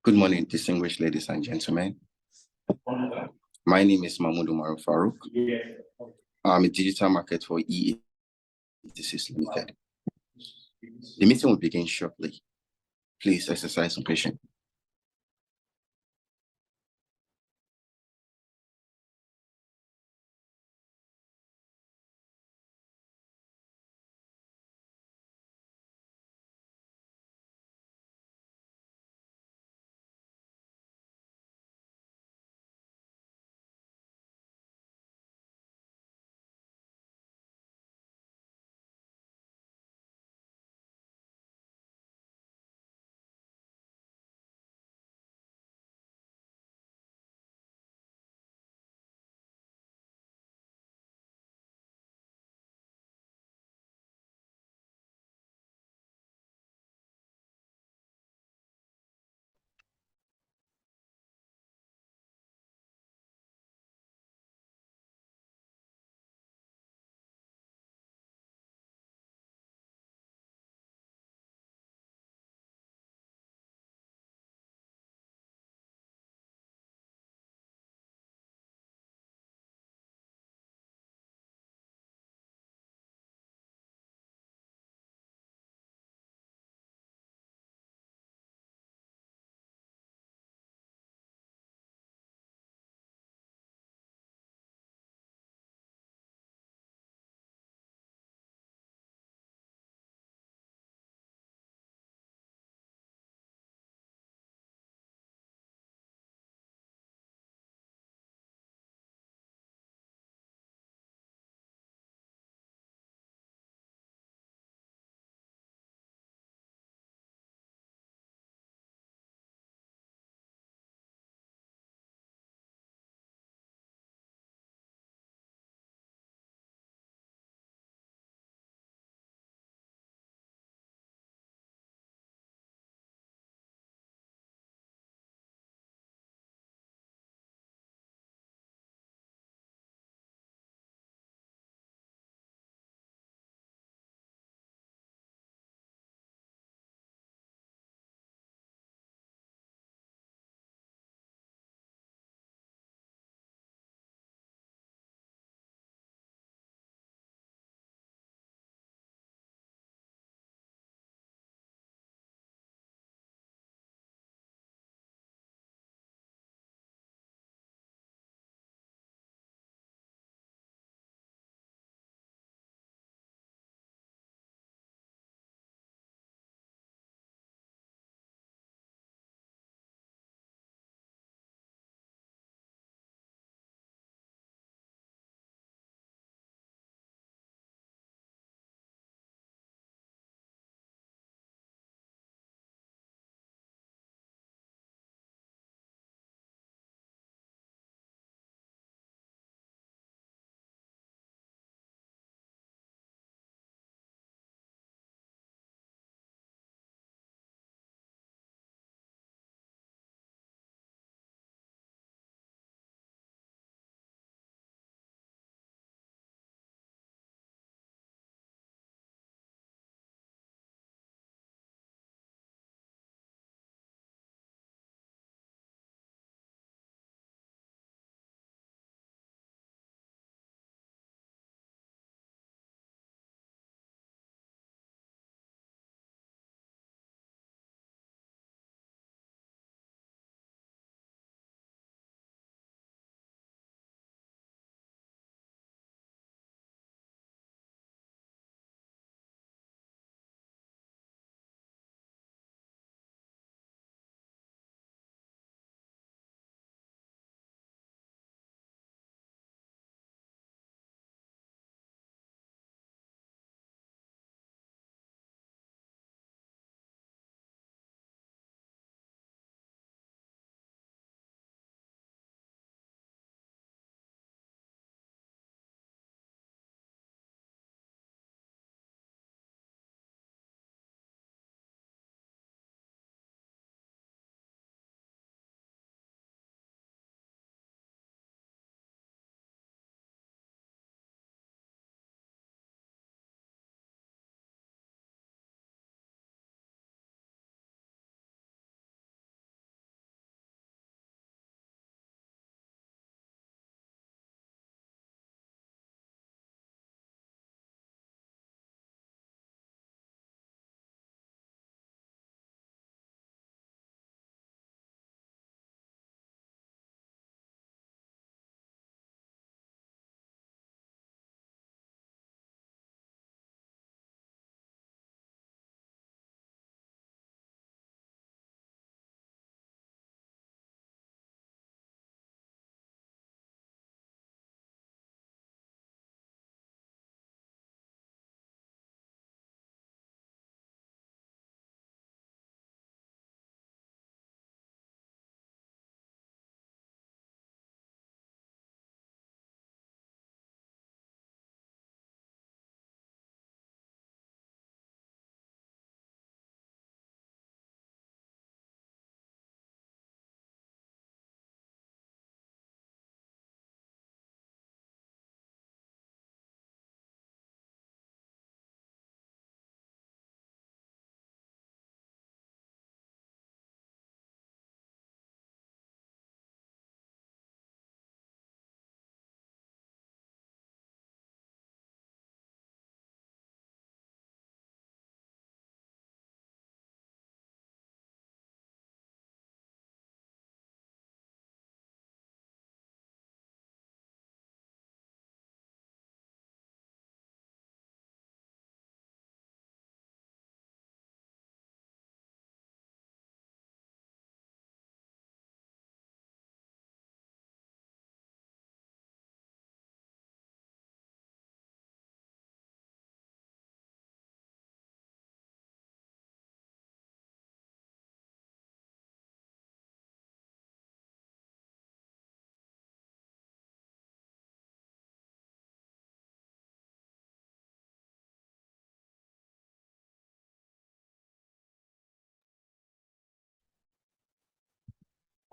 Good morning, distinguished ladies and gentlemen. My name is Mahmoud Umar Farouk. I'm a digital marketer for E86 Limited. The meeting will begin shortly. Please exercise some patience.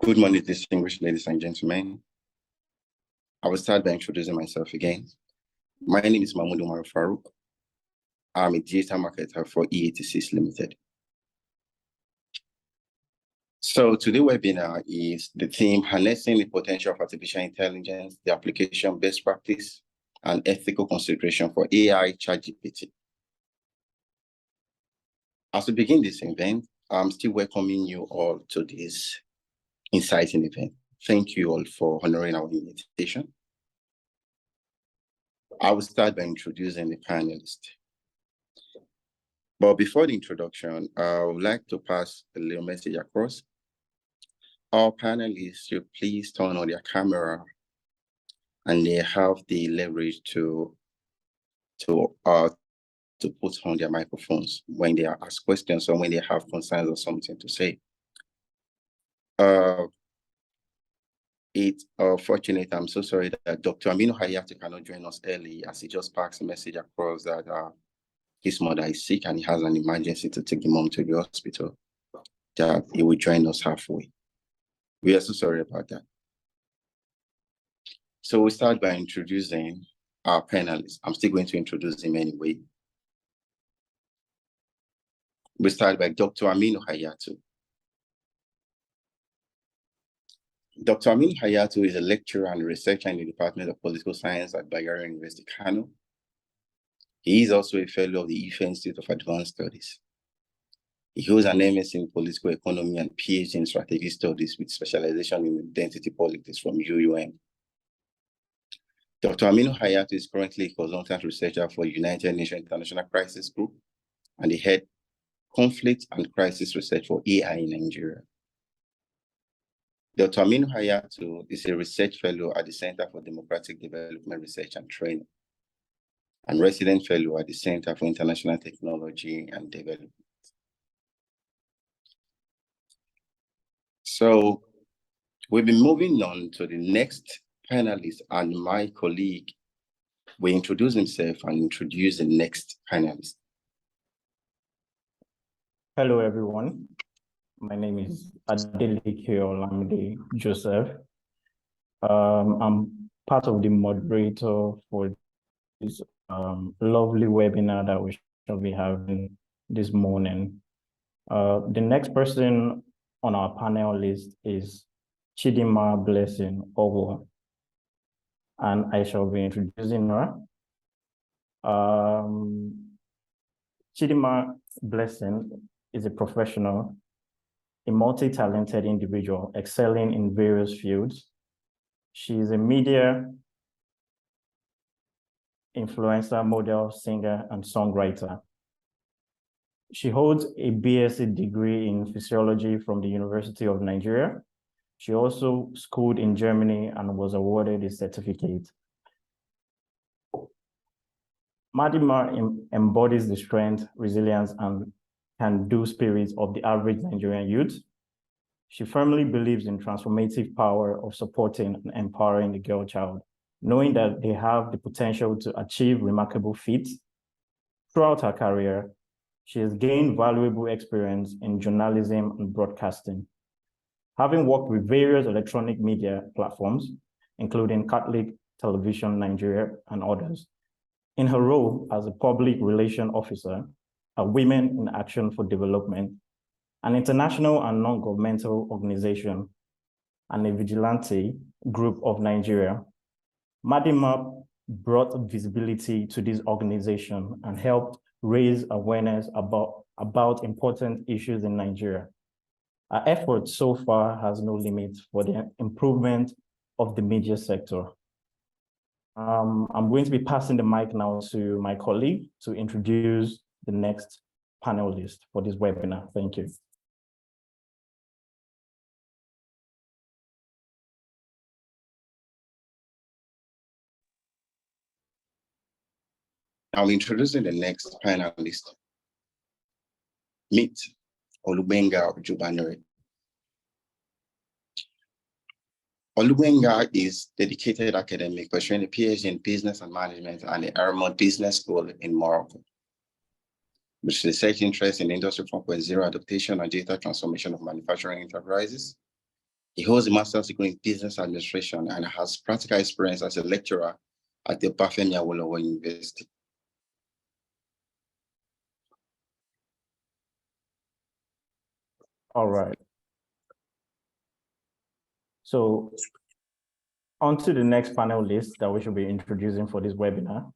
Good morning, distinguished ladies and gentlemen. I will start by introducing myself again. My name is Mahmoud Umar Farouk. I'm a digital marketer for E86 Limited. So today's webinar is the theme, harnessing the potential of artificial intelligence, the application, best practice, and ethical consideration for AI ChatGPT. As we begin this event, I'm still welcoming you all to this exciting event. Thank you all for honoring our invitation. I will start by introducing the panelists. But before the introduction, I would like to pass a little message across. Our panelists should please turn on their camera and they have the leverage to put on their microphones when they are asked questions or when they have concerns or something to say. It's fortunate, I'm so sorry that Dr. Aminu Hayatu cannot join us early, as he just passed a message across that his mother is sick and he has an emergency to take the mom to the hospital, that he will join us halfway. We are so sorry about that. So we'll start by introducing our panelists. I'm still going to introduce him anyway. We'll start by Dr. Aminu Hayatu. Dr. Aminu Hayatu is a lecturer and researcher in the Department of Political Science at Bayero University, Kano. He is also a fellow of the Ife Institute of Advanced Studies. He holds an MS in Political Economy and PhD in Strategic Studies with specialization in Identity Politics from UUM. Dr. Aminu Hayatu is currently a consultant researcher for United Nations International Crisis Group and the head Conflict and Crisis Research for AI in Nigeria. Dr. Aminu Hayatu is a research fellow at the Center for Democratic Development Research and Training and resident fellow at the Center for International Technology and Development. So we'll be moving on to the next panelist, and my colleague will introduce himself and introduce the next panelist. Hello, everyone. My name is Adeleke Olamide Joseph. I'm part of the moderator for this lovely webinar that we shall be having this morning. The next person on our panel list is Chidima Blessing Owo, and I shall be introducing her. Chidima Blessing is a professional, a multi-talented individual excelling in various fields. She is a media influencer, model, singer, and songwriter. She holds a BSc degree in physiology from the University of Nigeria. She also schooled in Germany and was awarded a certificate. Madima embodies the strength, resilience, and can-do spirit of the average Nigerian youth. She firmly believes in transformative power of supporting and empowering the girl child, knowing that they have the potential to achieve remarkable feats. Throughout her career, she has gained valuable experience in journalism and broadcasting, having worked with various electronic media platforms, including Catholic Television Nigeria and others. In her role as a public relations officer at Women in Action for Development, an international and non-governmental organization, and a vigilante group of Nigeria, Madima brought visibility to this organization and helped raise awareness about important issues in Nigeria. Our effort so far has no limit for the improvement of the media sector. I'm going to be passing the mic now to my colleague to introduce the next panelist for this webinar. Thank you. I'll introduce the next panelist. Meet Olubenga Jubanere. Olubenga is dedicated academic, pursuing a PhD in Business and Management and the Aramon Business School in Morocco, with research interest in Industry 4.0 adaptation and data transformation of manufacturing enterprises, He holds a master's degree in business administration and has practical experience as a lecturer at the Obafemi Awolowo University. All right. So on to the next panelist that we should be introducing for this webinar.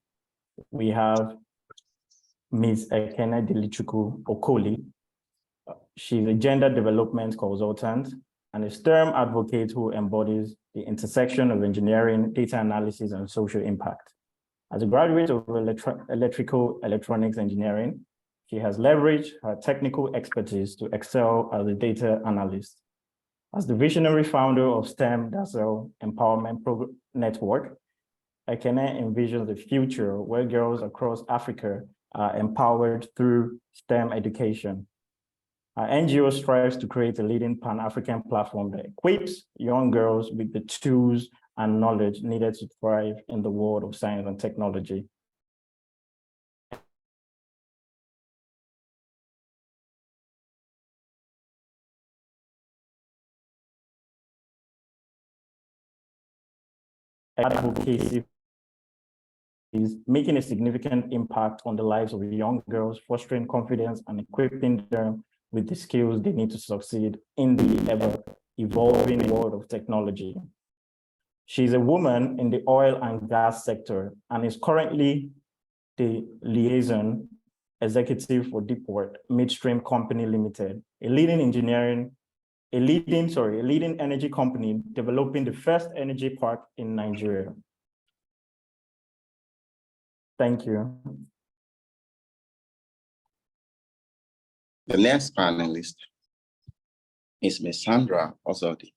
We have Ms. Ekene Dilichukwu Okoli. She's a gender development consultant and a STEM advocate who embodies the intersection of engineering, data analysis, and social impact. As a graduate of electrical electronics engineering, she has leveraged her technical expertise to excel as a data analyst. As the visionary founder of STEM Dazzle Empowerment Network, Ekene envisions a future where girls across Africa are empowered through STEM education. Our NGO strives to create a leading Pan-African platform that equips young girls with the tools and knowledge needed to thrive in the world of science and technology. Advocacy is making a significant impact on the lives of young girls, fostering confidence and equipping them with the skills they need to succeed in the ever-evolving world of technology. She's a woman in the oil and gas sector and is currently the liaison executive for Deepwater Midstream Company Limited, a leading energy company developing the first energy park in Nigeria. Thank you. The next panelist is Ms. Sandra Ozodi.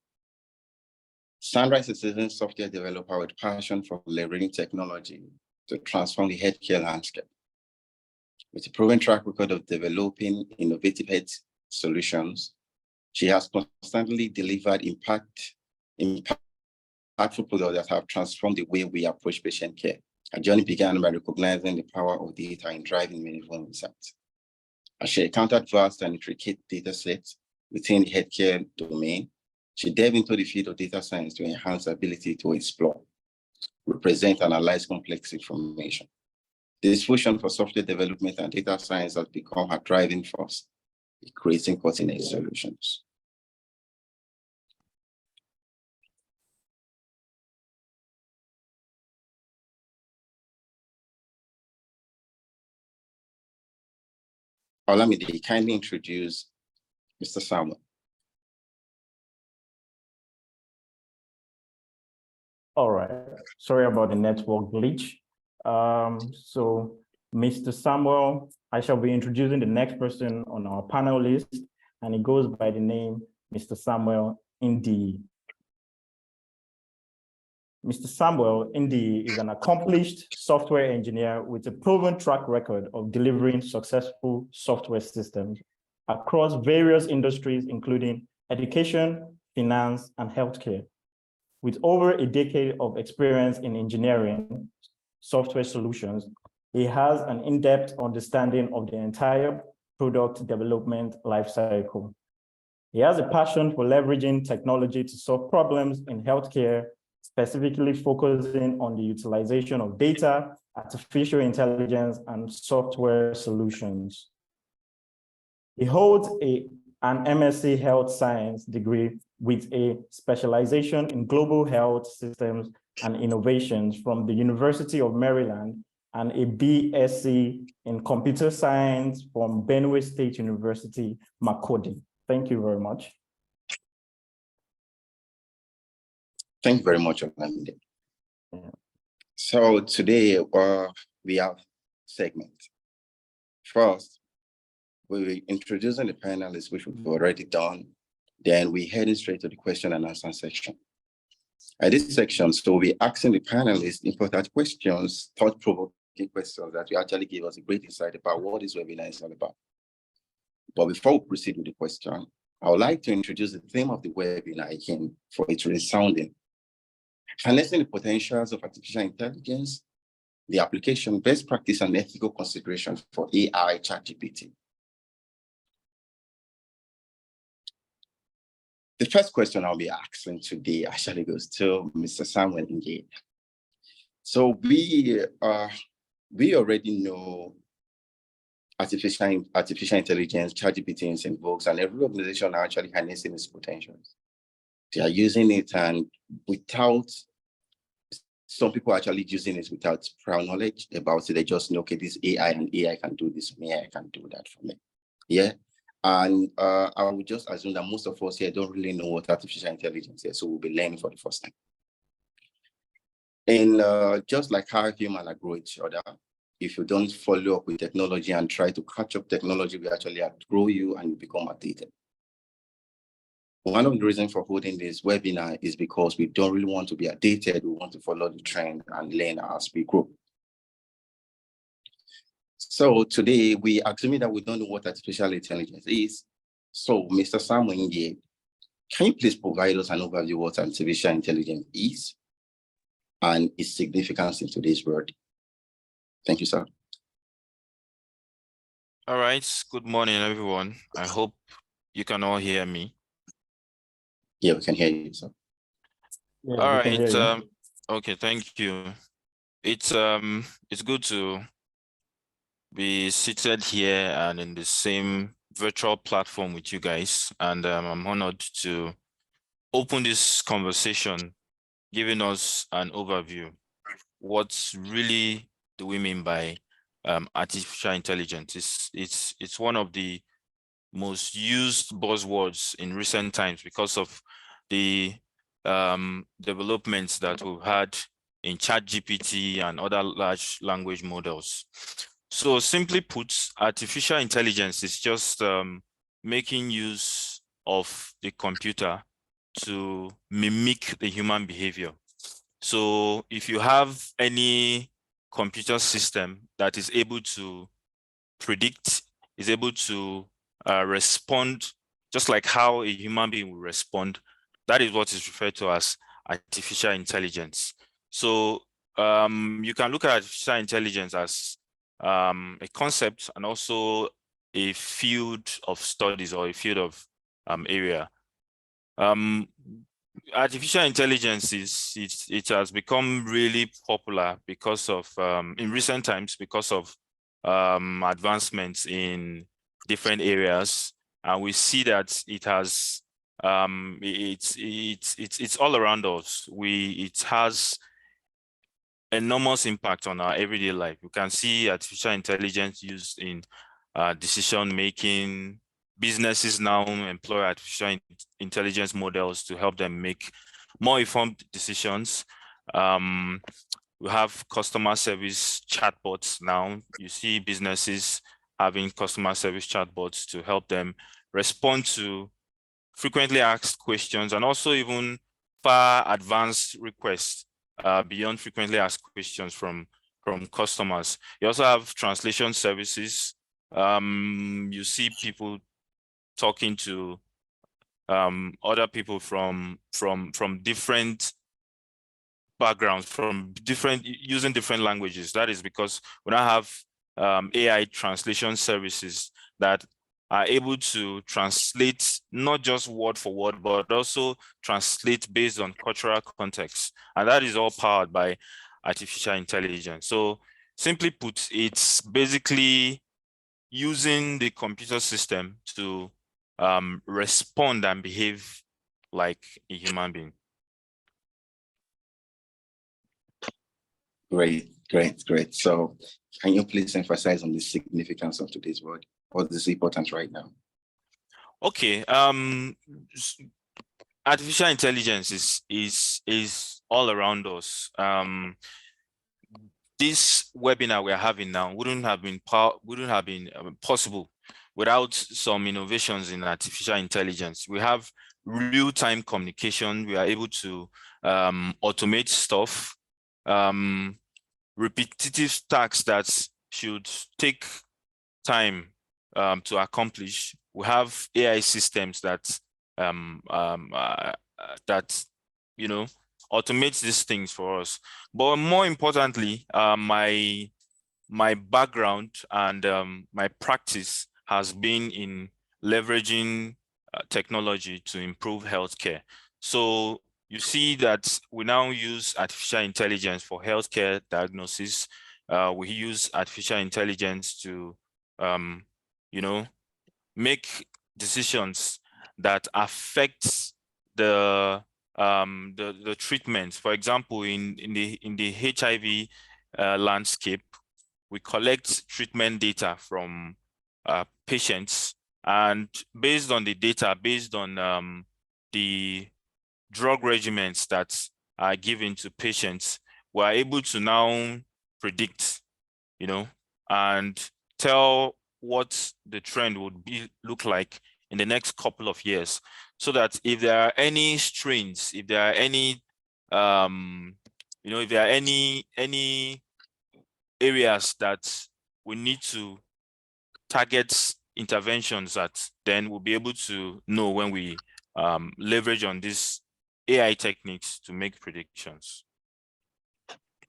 Sandra is a citizen software developer with passion for leveraging technology to transform the healthcare landscape. With a proven track record of developing innovative health solutions, she has constantly delivered impactful products that have transformed the way we approach patient care. Her journey began by recognizing the power of data in driving meaningful insights. As she encountered vast and intricate data sets within the healthcare domain, she delved into the field of data science to enhance her ability to explore, represent, and analyze complex information. This fusion for software development and data science has become her driving force in creating cutting-edge solutions. Olamide, kindly introduce Mr. Samuel. All right, sorry about the network glitch. So Mr. Samuel, I shall be introducing the next person on our panel list, and it goes by the name Mr. Samuel Indi. Mr. Samuel Indi is an accomplished software engineer with a proven track record of delivering successful software systems across various industries, including education, finance, and healthcare. With over a decade of experience in engineering software solutions, he has an in-depth understanding of the entire product development lifecycle. He has a passion for leveraging technology to solve problems in healthcare, specifically focusing on the utilization of data, artificial intelligence, and software solutions. He holds an MSc Health Science degree with a specialization in global health systems and innovations from the University of Maryland and a BSc in computer science from Benue State University, Makurdi. Thank you very much. Thank you very much, Olamide. So today we have segments. First, we'll be introducing the panelists, which we've already done. Then we heading straight to the question and answer section. At this section, so we'll be asking the panelists important questions, thought-provoking questions that will actually give us a great insight about what this webinar is all about. But before we proceed with the question, I would like to introduce the theme of the webinar again for its resounding. Harnessing the potentials of artificial intelligence, the application, best practice, and ethical considerations for AI ChatGPT. The first question I'll be asking today actually goes to Mr. Samuel Ngye. So we already know artificial intelligence, ChatGPT is in vogue, and every organization are actually harnessing its potentials. They are using it, and without, some people are actually using it without prior knowledge about it. They just know, okay, this AI and AI can do this for me, AI can do that for me. Yeah. And I would just assume that most of us here don't really know what artificial intelligence is, so we'll be learning for the first time. And just like how humans outgrow each other, if you don't follow up with technology and try to catch up technology, we actually outgrow you and you become outdated. One of the reasons for holding this webinar is because we don't really want to be outdated. We want to follow the trend and learn as we grow. So today, we assuming that we don't know what artificial intelligence is. So Mr. Samuel Ngye, can you please provide us an overview of what artificial intelligence is and its significance in today's world? Thank you, sir. All right. Good morning, everyone. I hope you can all hear me. Yeah, we can hear you, sir. Yeah, All we can hear right. you. Okay, thank you. It's good to be seated here and in the same virtual platform with you guys, and I'm honored to open this conversation, giving us an overview. What really do we mean by artificial intelligence? It's one of the most used buzzwords in recent times because of the developments that we've had in ChatGPT and other large language models. So simply put, artificial intelligence is just making use of the computer to mimic the human behavior. So if you have any computer system that is able to predict, is able to respond just like how a human being will respond, that is what is referred to as artificial intelligence. So you can look at artificial intelligence as a concept and also a field of studies or a field of area. Artificial intelligence it has become really popular because of in recent times because of advancements in different areas, and we see that it has it's all around us. It has enormous impact on our everyday life. You can see artificial intelligence used in decision making. Businesses now employ artificial intelligence models to help them make more informed decisions. We have customer service chatbots now. You see businesses having customer service chatbots to help them respond to frequently asked questions and also even far advanced requests beyond frequently asked questions from customers. You also have translation services. You see people talking to other people from different backgrounds, using different languages. That is because we now have AI translation services that are able to translate not just word for word, but also translate based on cultural context. And that is all powered by artificial intelligence. So simply put, it's basically using the computer system to respond and behave like a human being. Great. So can you please emphasize on the significance of today's word? What is important right now? Okay. Artificial intelligence is all around us. This webinar we're having now wouldn't have been possible without some innovations in artificial intelligence. We have real-time communication. We are able to automate stuff, repetitive tasks that should take time to accomplish. We have AI systems that automates these things for us. But more importantly, my background and my practice has been in leveraging technology to improve healthcare. So you see that we now use artificial intelligence for healthcare diagnosis. We use artificial intelligence to, make decisions that affect the treatment. For example, in the HIV landscape, we collect treatment data from patients, and based on the data, based on the drug regimens that are given to patients, we are able to now predict, and tell what the trend would look like in the next couple of years, so that if there are any strains, if there are any, if there are any areas that we need to target interventions at, then we'll be able to know when we leverage on these AI techniques to make predictions.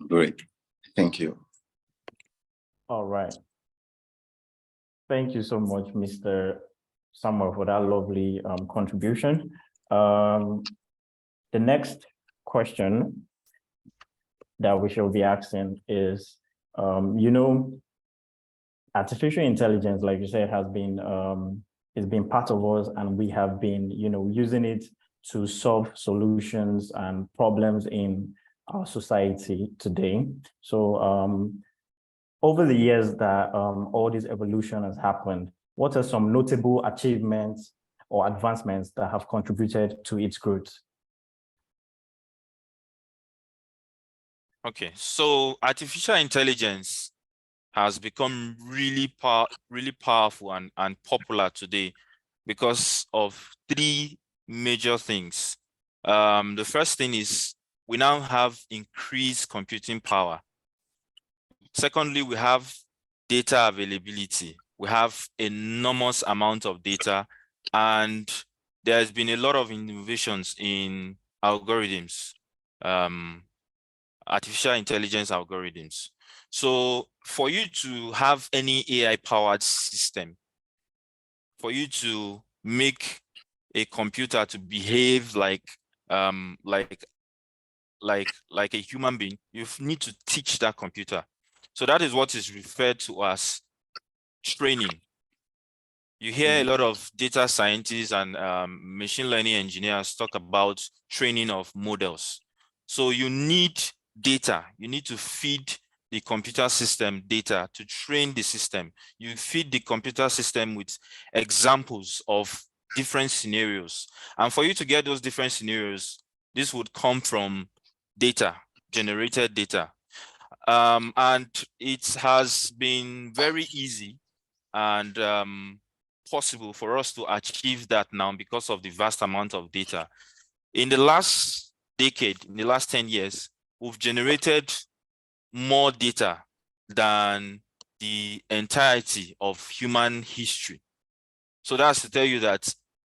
Great, thank you. All right. Thank you so much, Mr. Samuel, for that lovely contribution. The next question that we shall be asking is, artificial intelligence, like you said, has been part of us, and we have been, using it to solve solutions and problems in our society today. So over the years that all this evolution has happened, what are some notable achievements or advancements that have contributed to its growth? Okay, so artificial intelligence has become really powerful and popular today because of three major things. The first thing is we now have increased computing power. Secondly, we have data availability. We have enormous amount of data, and there's been a lot of innovations in algorithms, artificial intelligence algorithms. So for you to have any AI-powered system, for you to make a computer to behave like a human being, you need to teach that computer. So that is what is referred to as training. You hear a lot of data scientists and machine learning engineers talk about training of models. So you need data. You need to feed the computer system data to train the system. You feed the computer system with examples of different scenarios. And for you to get those different scenarios, this would come from data, generated data. And it has been very easy and possible for us to achieve that now because of the vast amount of data. In the last decade, in the last 10 years, we've generated more data than the entirety of human history. So that's to tell you that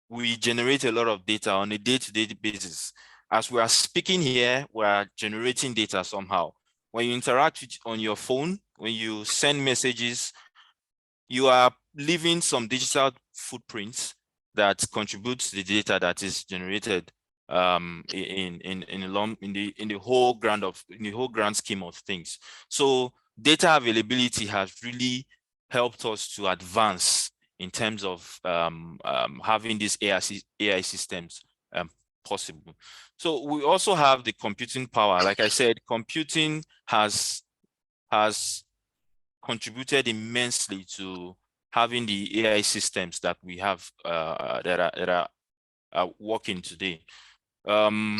we generate a lot of data on a day-to-day basis. As we are speaking here, we are generating data somehow. When you interact on your phone, when you send messages, you are leaving some digital footprints that contribute to the data that is generated in the whole grand scheme of things. So data availability has really helped us to advance in terms of having these AI systems possible. So we also have the computing power. Like I said, computing has contributed immensely to having the AI systems that we have that are working today. In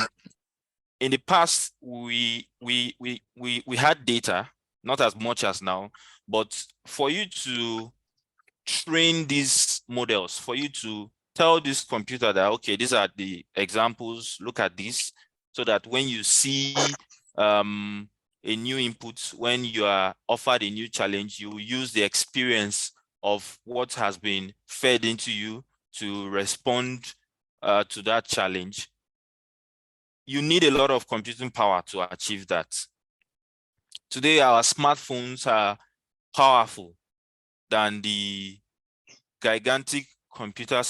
the past, we had data, not as much as now, but for you to train these models, for you to tell this computer that, okay, these are the examples, look at this, so that when you see a new input, when you are offered a new challenge, you use the experience of what has been fed into you to respond to that challenge. You need a lot of computing power to achieve that. Today, our smartphones are powerful than the gigantic computer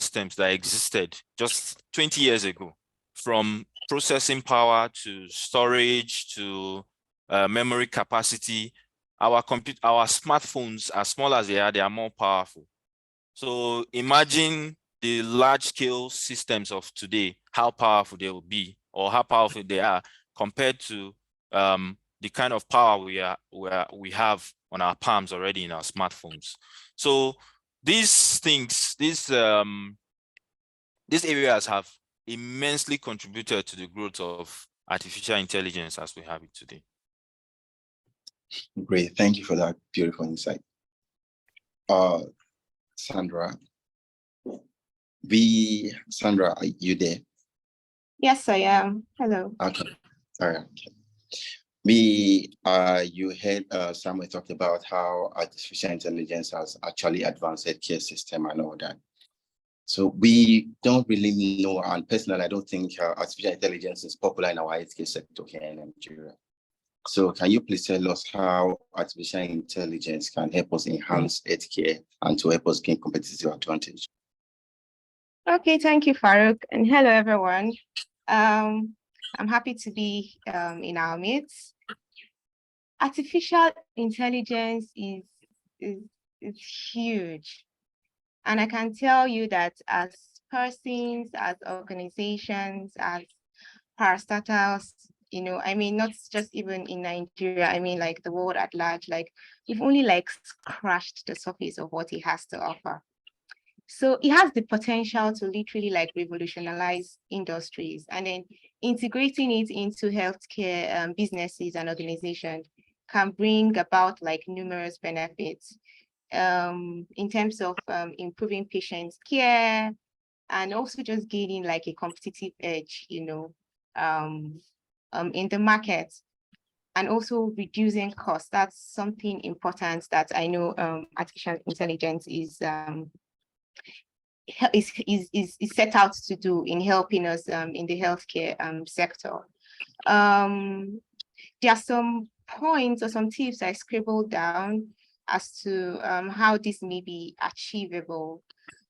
systems that existed just 20 years ago, from processing power to storage to memory capacity. Our smartphones, as small as they are more powerful. So imagine the large scale systems of today, how powerful they will be, or how powerful they are compared to the kind of power we have on our palms already in our smartphones. So these things, these areas have immensely contributed to the growth of artificial intelligence as we have it today. Great, thank you for that beautiful insight. Sandra, Sandra, are you there? Yes, I am. Hello. Okay, all right. You heard Samuel talk about how artificial intelligence has actually advanced healthcare system and all that. So we don't really know, and personally, I don't think artificial intelligence is popular in our healthcare sector here in Nigeria. So can you please tell us how artificial intelligence can help us enhance healthcare and to help us gain competitive advantage? Okay, thank you, Farouk, and hello, everyone. I'm happy to be in our midst. Artificial intelligence is huge. And I can tell you that as persons, as organizations, as parastatals, you know, I mean, not just even in Nigeria, I mean, like the world at large, like we've only like scratched the surface of what it has to offer. So it has the potential to literally like revolutionize industries, and then integrating it into healthcare businesses and organizations can bring about like numerous benefits in terms of improving patient care, and also just gaining like a competitive edge, you know, in the market, and also reducing costs. That's something important that I know artificial intelligence is set out to do in helping us in the healthcare sector. There are some points or some tips I scribbled down as to how this may be achievable.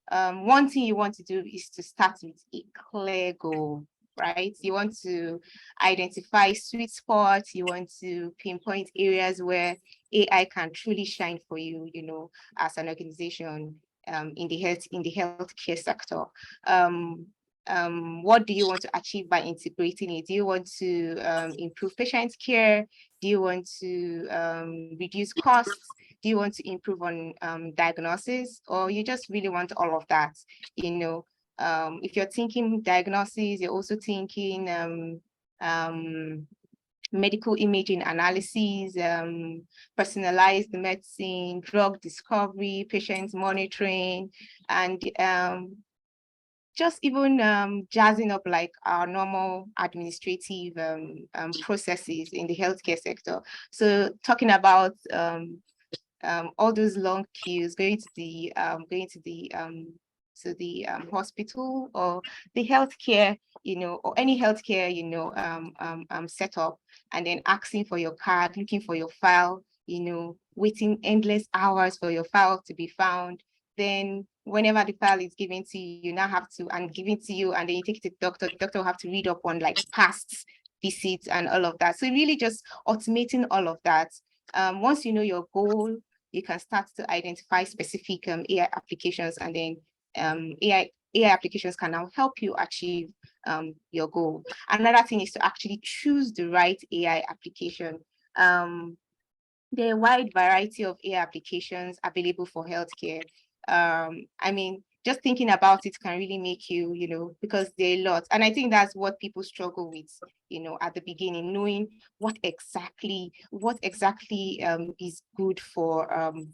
One thing you want to do is to start with a clear goal, right? You want to identify sweet spots. You want to pinpoint areas where AI can truly shine for you, you know, as an organization in the healthcare sector. What do you want to achieve by integrating it? Do you want to improve patient care? Do you want to reduce costs? Do you want to improve on diagnosis, or you just really want all of that? You know, if you're thinking diagnosis, you're also thinking medical imaging analysis, personalized medicine, drug discovery, patient monitoring, and just even jazzing up like our normal administrative processes in the healthcare sector. So talking about all those long queues, going to the hospital or the healthcare, you know, or any healthcare, you know, setup, and then asking for your card, looking for your file, you know, waiting endless hours for your file to be found. Then whenever the file is given to you, you now have to, and given to you, and then you take it to the doctor will have to read up on like past visits and all of that. So really just automating all of that. Once you know your goal, you can start to identify specific AI applications, and then AI applications can now help you achieve your goal. Another thing is to actually choose the right AI application. There are a wide variety of AI applications available for healthcare. I mean, just thinking about it can really make you, you know, because there are a lot. And I think that's what people struggle with, you know, at the beginning, knowing what exactly is good for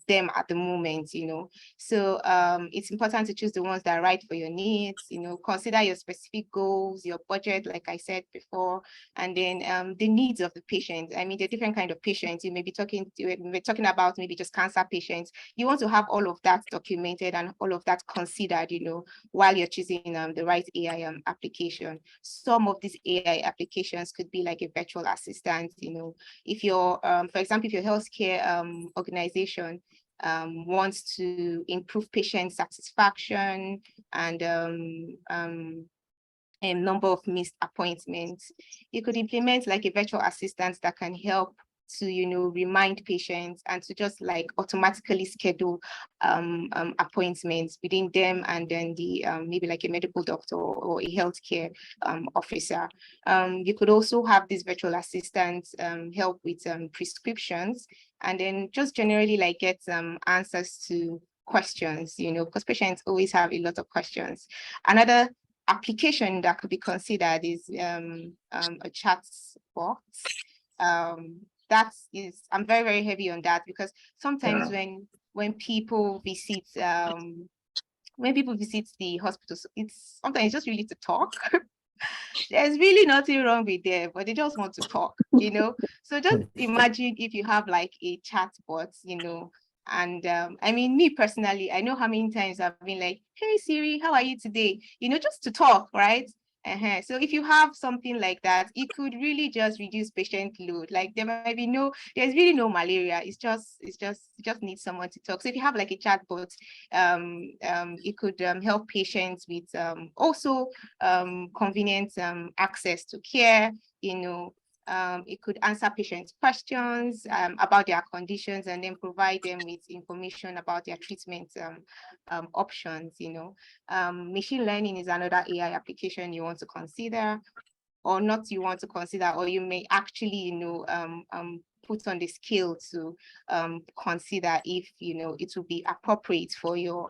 them at the moment, you know. So it's important to choose the ones that are right for your needs, you know, consider your specific goals, your budget, like I said before, and then the needs of the patient. I mean, the different kind of patients you may be talking about, maybe just cancer patients. You want to have all of that documented and all of that considered, you know, while you're choosing the right AI application. Some of these AI applications could be like a virtual assistant, you know. If you're, for example, if your healthcare organization, wants to improve patient satisfaction and a number of missed appointments. You could implement like a virtual assistant that can help to, you know, remind patients and to just like automatically schedule appointments within them and then the maybe like a medical doctor or a healthcare officer. You could also have these virtual assistants help with prescriptions and then just generally like get answers to questions, you know, because patients always have a lot of questions. Another application that could be considered is a chat box. I'm very, very heavy on that because sometimes when people visit the hospitals, it's sometimes just really to talk. There's really nothing wrong with them, but they just want to talk, you know. So just imagine if you have like a chat bot, you know, and I mean, me personally, I know how many times I've been like, hey Siri, how are you today? You know, just to talk, right? So if you have something like that, it could really just reduce patient load. Like there's really no malaria. It just needs someone to talk. So if you have like a chatbot, it could help patients with also convenient access to care, you know. It could answer patients' questions about their conditions and then provide them with information about their treatment options, you know. Machine learning is another AI application you want to consider or not you want to consider, or you may actually, you know, put on the scale to consider if, you know, it will be appropriate for your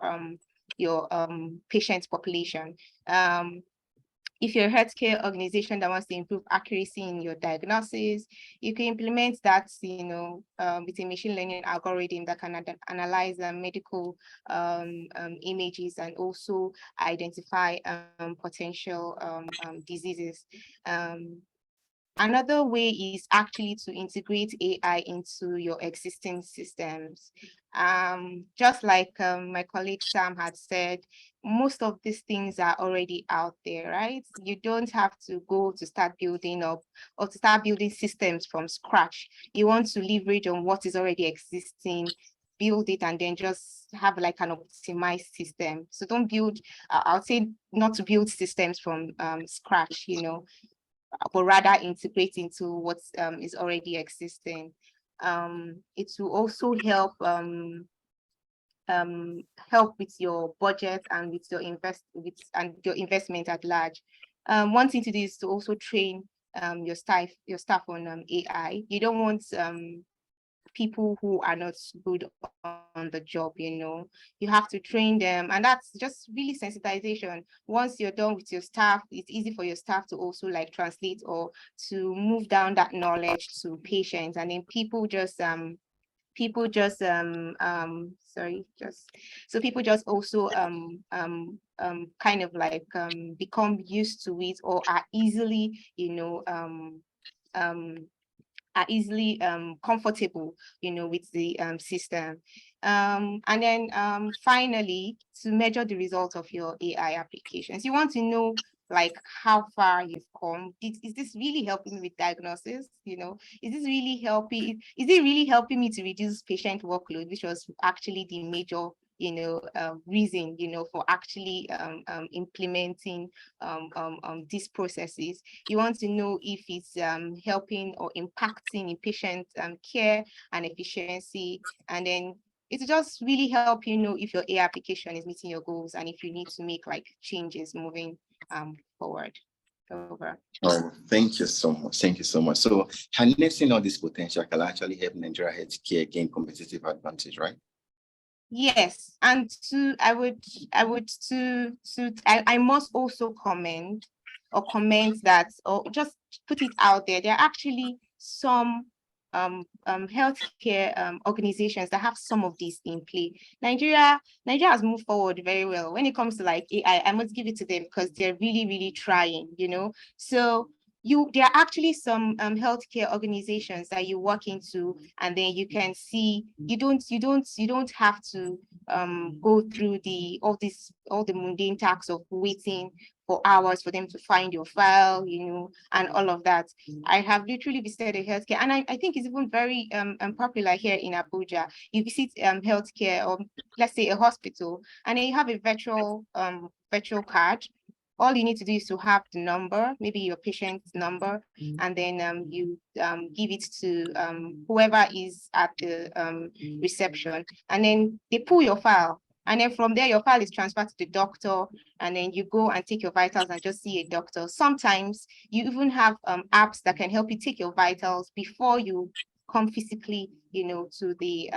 patient population. If you're a healthcare organization that wants to improve accuracy in your diagnosis, you can implement that, you know, with a machine learning algorithm that can analyze medical images and also identify potential diseases. Another way is actually to integrate AI into your existing systems. Just like my colleague Sam had said, most of these things are already out there, right? You don't have to go to start building up or to start building systems from scratch. You want to leverage on what is already existing, build it, and then just have like an optimized system. So don't build, I'll say not to build systems from scratch, you know, but rather integrate into what is already existing. It will also help with your budget and with your investment at large. One thing to do is to also train your staff on AI. You don't want people who are not good on the job, you know. You have to train them, and that's just really sensitization. Once you're done with your staff, it's easy for your staff to also like translate or to move down that knowledge to patients, and then people just also kind of like become used to it or are easily, you know, are easily comfortable, you know, with the system. And then finally, to measure the results of your AI applications, you want to know like how far you've come. Is this really helping me with diagnosis? You know, is this really helping? Is it really helping me to reduce patient workload, which was actually the major, you know, reason, you know, for actually implementing these processes. You want to know if it's helping or impacting in patient care and efficiency, and then it just really help you know if your AI application is meeting your goals and if you need to make like changes moving forward. Over. Oh, thank you so much. Thank you so much. So harnessing all this potential can actually help Nigeria healthcare gain competitive advantage, right? Yes, and I must also comment that, or just put it out there. There are actually some healthcare organizations that have some of these in play. Nigeria has moved forward very well when it comes to like AI. I must give it to them because they're really, really trying, you know. So there are actually some healthcare organizations that you walk into, and then you can see you don't have to go through all the mundane tasks of waiting for hours for them to find your file, and all of that. I have literally visited a healthcare, and I think it's even very popular here in Abuja. You visit healthcare, or let's say a hospital, and then you have a virtual card. All you need to do is to have the number, maybe your patient's number, and then you give it to whoever is at the reception, and then they pull your file. And then from there, your file is transferred to the doctor, and then you go and take your vitals and just see a doctor. Sometimes you even have apps that can help you take your vitals before you come physically, to the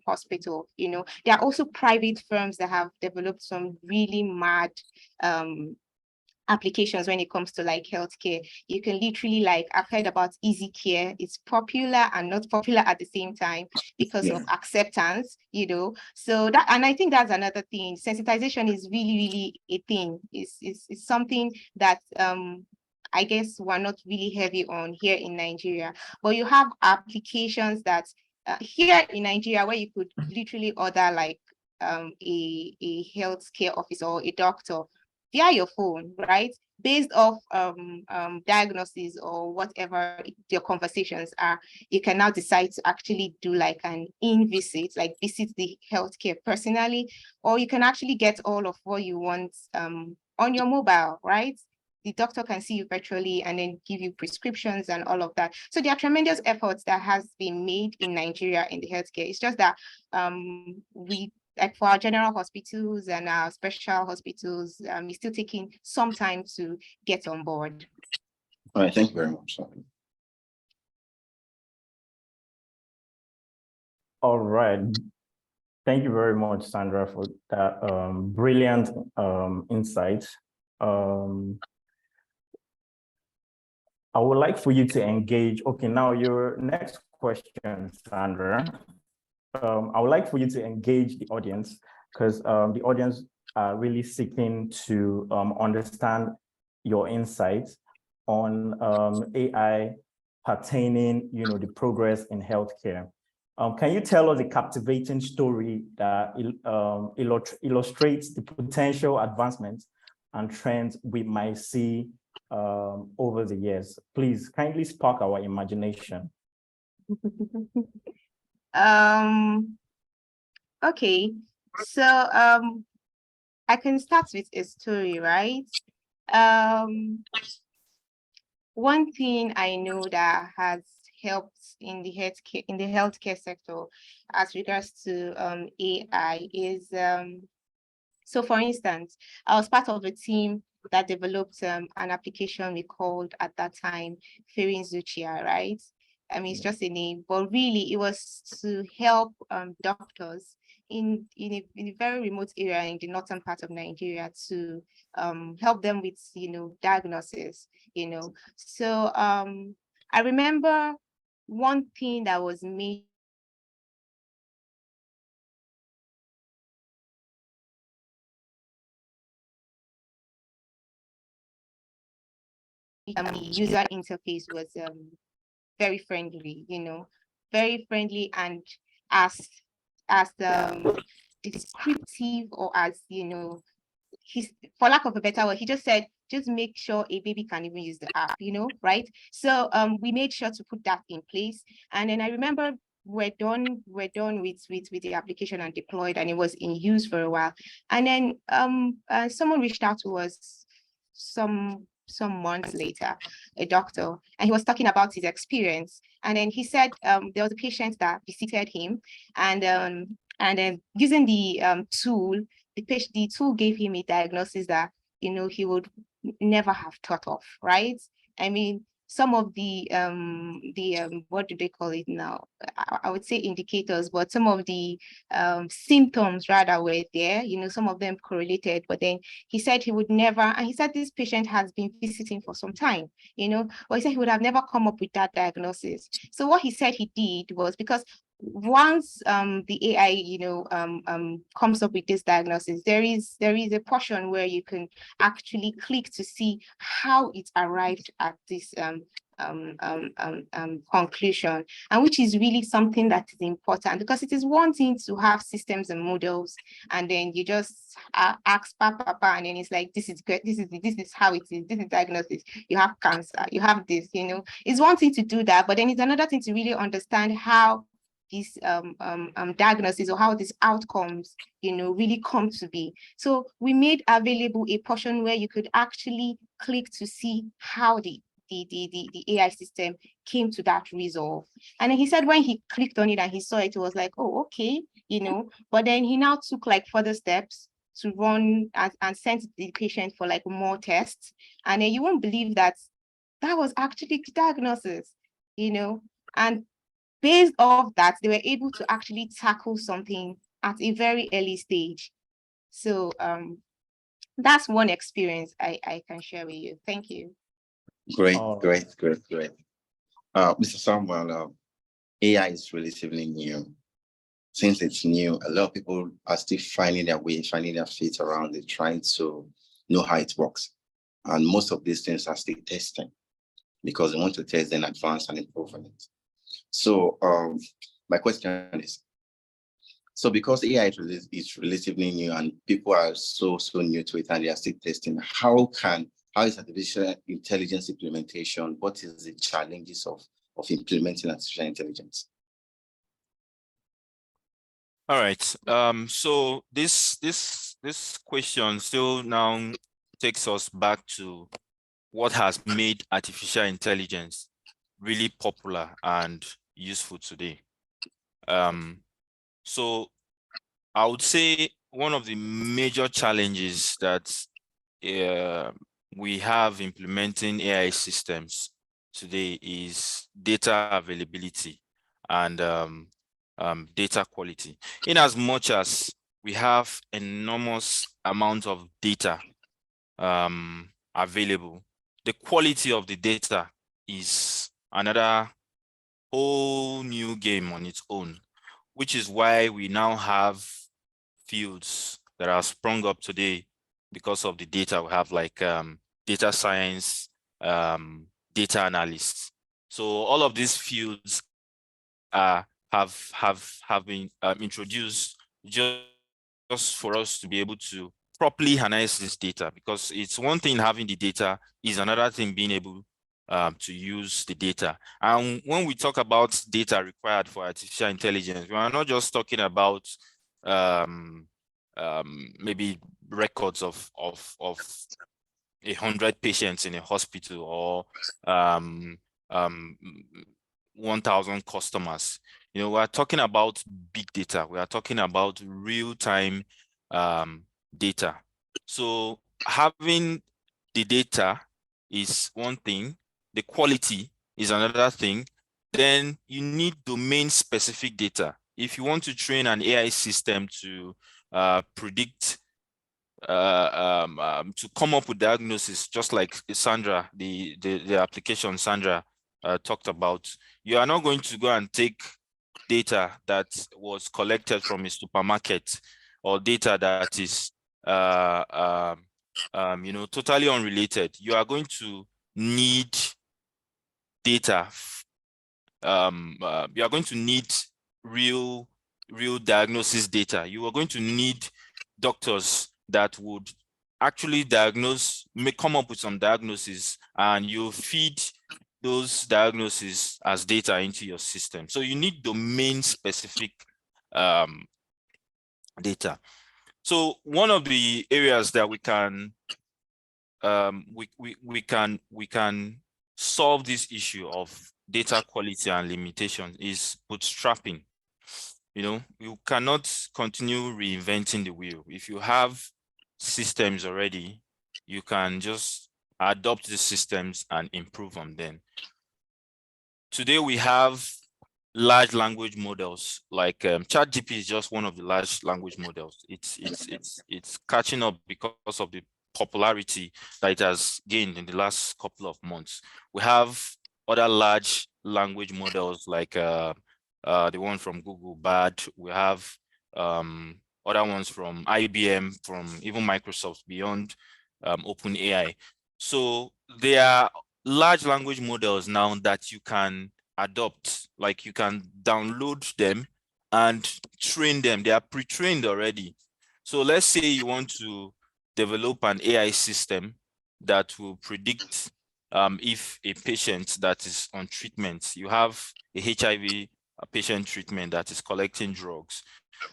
hospital. There are also private firms that have developed some really mad applications when it comes to like healthcare. You can literally, like, I've heard about Easy Care. It's popular and not popular at the same time because of acceptance, so that, and I think that's another thing. Sensitization is really, really a thing. It's something that I guess we're not really heavy on here in Nigeria, but you have applications that here in Nigeria where you could literally order like a healthcare officer or a doctor via your phone, right? Based off diagnosis or whatever your conversations are, you can now decide to actually do like an in-visit, like visit the healthcare personally, or you can actually get all of what you want on your mobile, right? The doctor can see you virtually and then give you prescriptions and all of that. So there are tremendous efforts that has been made in Nigeria in the healthcare. It's just that like for our general hospitals and our special hospitals, it's still taking some time to get on board. All right, thank you very much. All right. Thank you very much, Sandra, for that brilliant insight. I would like for you to engage. Okay, now your next question, Sandra. I would like for you to engage the audience, because the audience are really seeking to understand your insights on AI pertaining, the progress in healthcare. Can you tell us a captivating story that illustrates the potential advancements and trends we might see over the years? Please kindly spark our imagination. Okay, so I can start with a story, right? One thing I know that has helped in the healthcare sector as regards to AI is so for instance, I was part of a team that developed an application we called at that time Ferin Zuchia, right? I mean, it's just a name, but really it was to help doctors in a very remote area in the northern part of Nigeria to help them with, diagnosis, So I remember one thing that was made the user interface was very friendly, very friendly, and as descriptive, or as, for lack of a better word, he just said, just make sure a baby can even use the app, right? So we made sure to put that in place. And then I remember we're done with the application and deployed, and it was in use for a while. And then someone reached out to us some months later, a doctor, and he was talking about his experience. And then he said there was a patient that visited him, and then using the tool, the tool gave him a diagnosis that he would never have thought of, right? I mean, some of the what do they call it now? I would say indicators, but some of the symptoms rather were there, some of them correlated, but then he said he would never, and he said this patient has been visiting for some time, but he said he would have never come up with that diagnosis. So what he said he did was, because once the AI, comes up with this diagnosis, there is a portion where you can actually click to see how it arrived at this conclusion, and which is really something that is important, because it is one thing to have systems and models, and then you just ask papa, and then it's like, this is good, this is how it is, this is diagnosis, you have cancer, you have this, it's one thing to do that, but then it's another thing to really understand how this diagnosis or how these outcomes, really come to be. So we made available a portion where you could actually click to see how the AI system came to that result. And then he said when he clicked on it and he saw it, he was like, oh, okay, but then he now took like further steps to run and send the patient for like more tests. And then you won't believe that was actually the diagnosis, and based off that, they were able to actually tackle something at a very early stage. So that's one experience I can share with you. Thank you. Great. Mr. Samuel, AI is relatively new. Since it's new, a lot of people are still finding their way, finding their feet around it, trying to know how it works. And most of these things are still testing because they want to test and advance and improve on it. So my question is, so because AI is relatively new and people are so new to it and they are still testing, how is artificial intelligence implementation? What is the challenges of implementing artificial intelligence? All right. So this question still now takes us back to what has made artificial intelligence really popular and useful today. So I would say one of the major challenges that we have implementing AI systems today is data availability and data quality. In as much as we have enormous amount of data available, the quality of the data is another whole new game on its own, which is why we now have fields that are sprung up today because of the data we have, like data science, data analysts. So all of these fields have been introduced just for us to be able to properly harness this data, because it's one thing having the data, is another thing being able to use the data. And when we talk about data required for artificial intelligence, we are not just talking about maybe records of 100 patients in a hospital or 1,000 customers. We're talking about big data. We are talking about real-time data. So having the data is one thing, the quality is another thing. Then you need domain-specific data. If you want to train an AI system to predict, to come up with diagnosis, just like Sandra, the application Sandra talked about, you are not going to go and take data that was collected from a supermarket or data that is totally unrelated. You are going to need data. You are going to need real diagnosis data. You are going to need doctors that would actually come up with some diagnosis, and you feed those diagnoses as data into your system. So you need domain-specific data. So one of the areas that we can solve this issue of data quality and limitation is bootstrapping. You cannot continue reinventing the wheel. If you have systems already, you can just adopt the systems and improve on them. Today we have large language models like ChatGPT is just one of the large language models. It's catching up because of the popularity that it has gained in the last couple of months. We have other large language models like the one from Google, Bard. We have other ones from IBM, from even Microsoft, beyond OpenAI. So there are large language models now that you can adopt, like you can download them and train them. They are pre-trained already. So let's say you want to develop an AI system that will predict if a patient that is on treatment, you have a HIV patient treatment that is collecting drugs.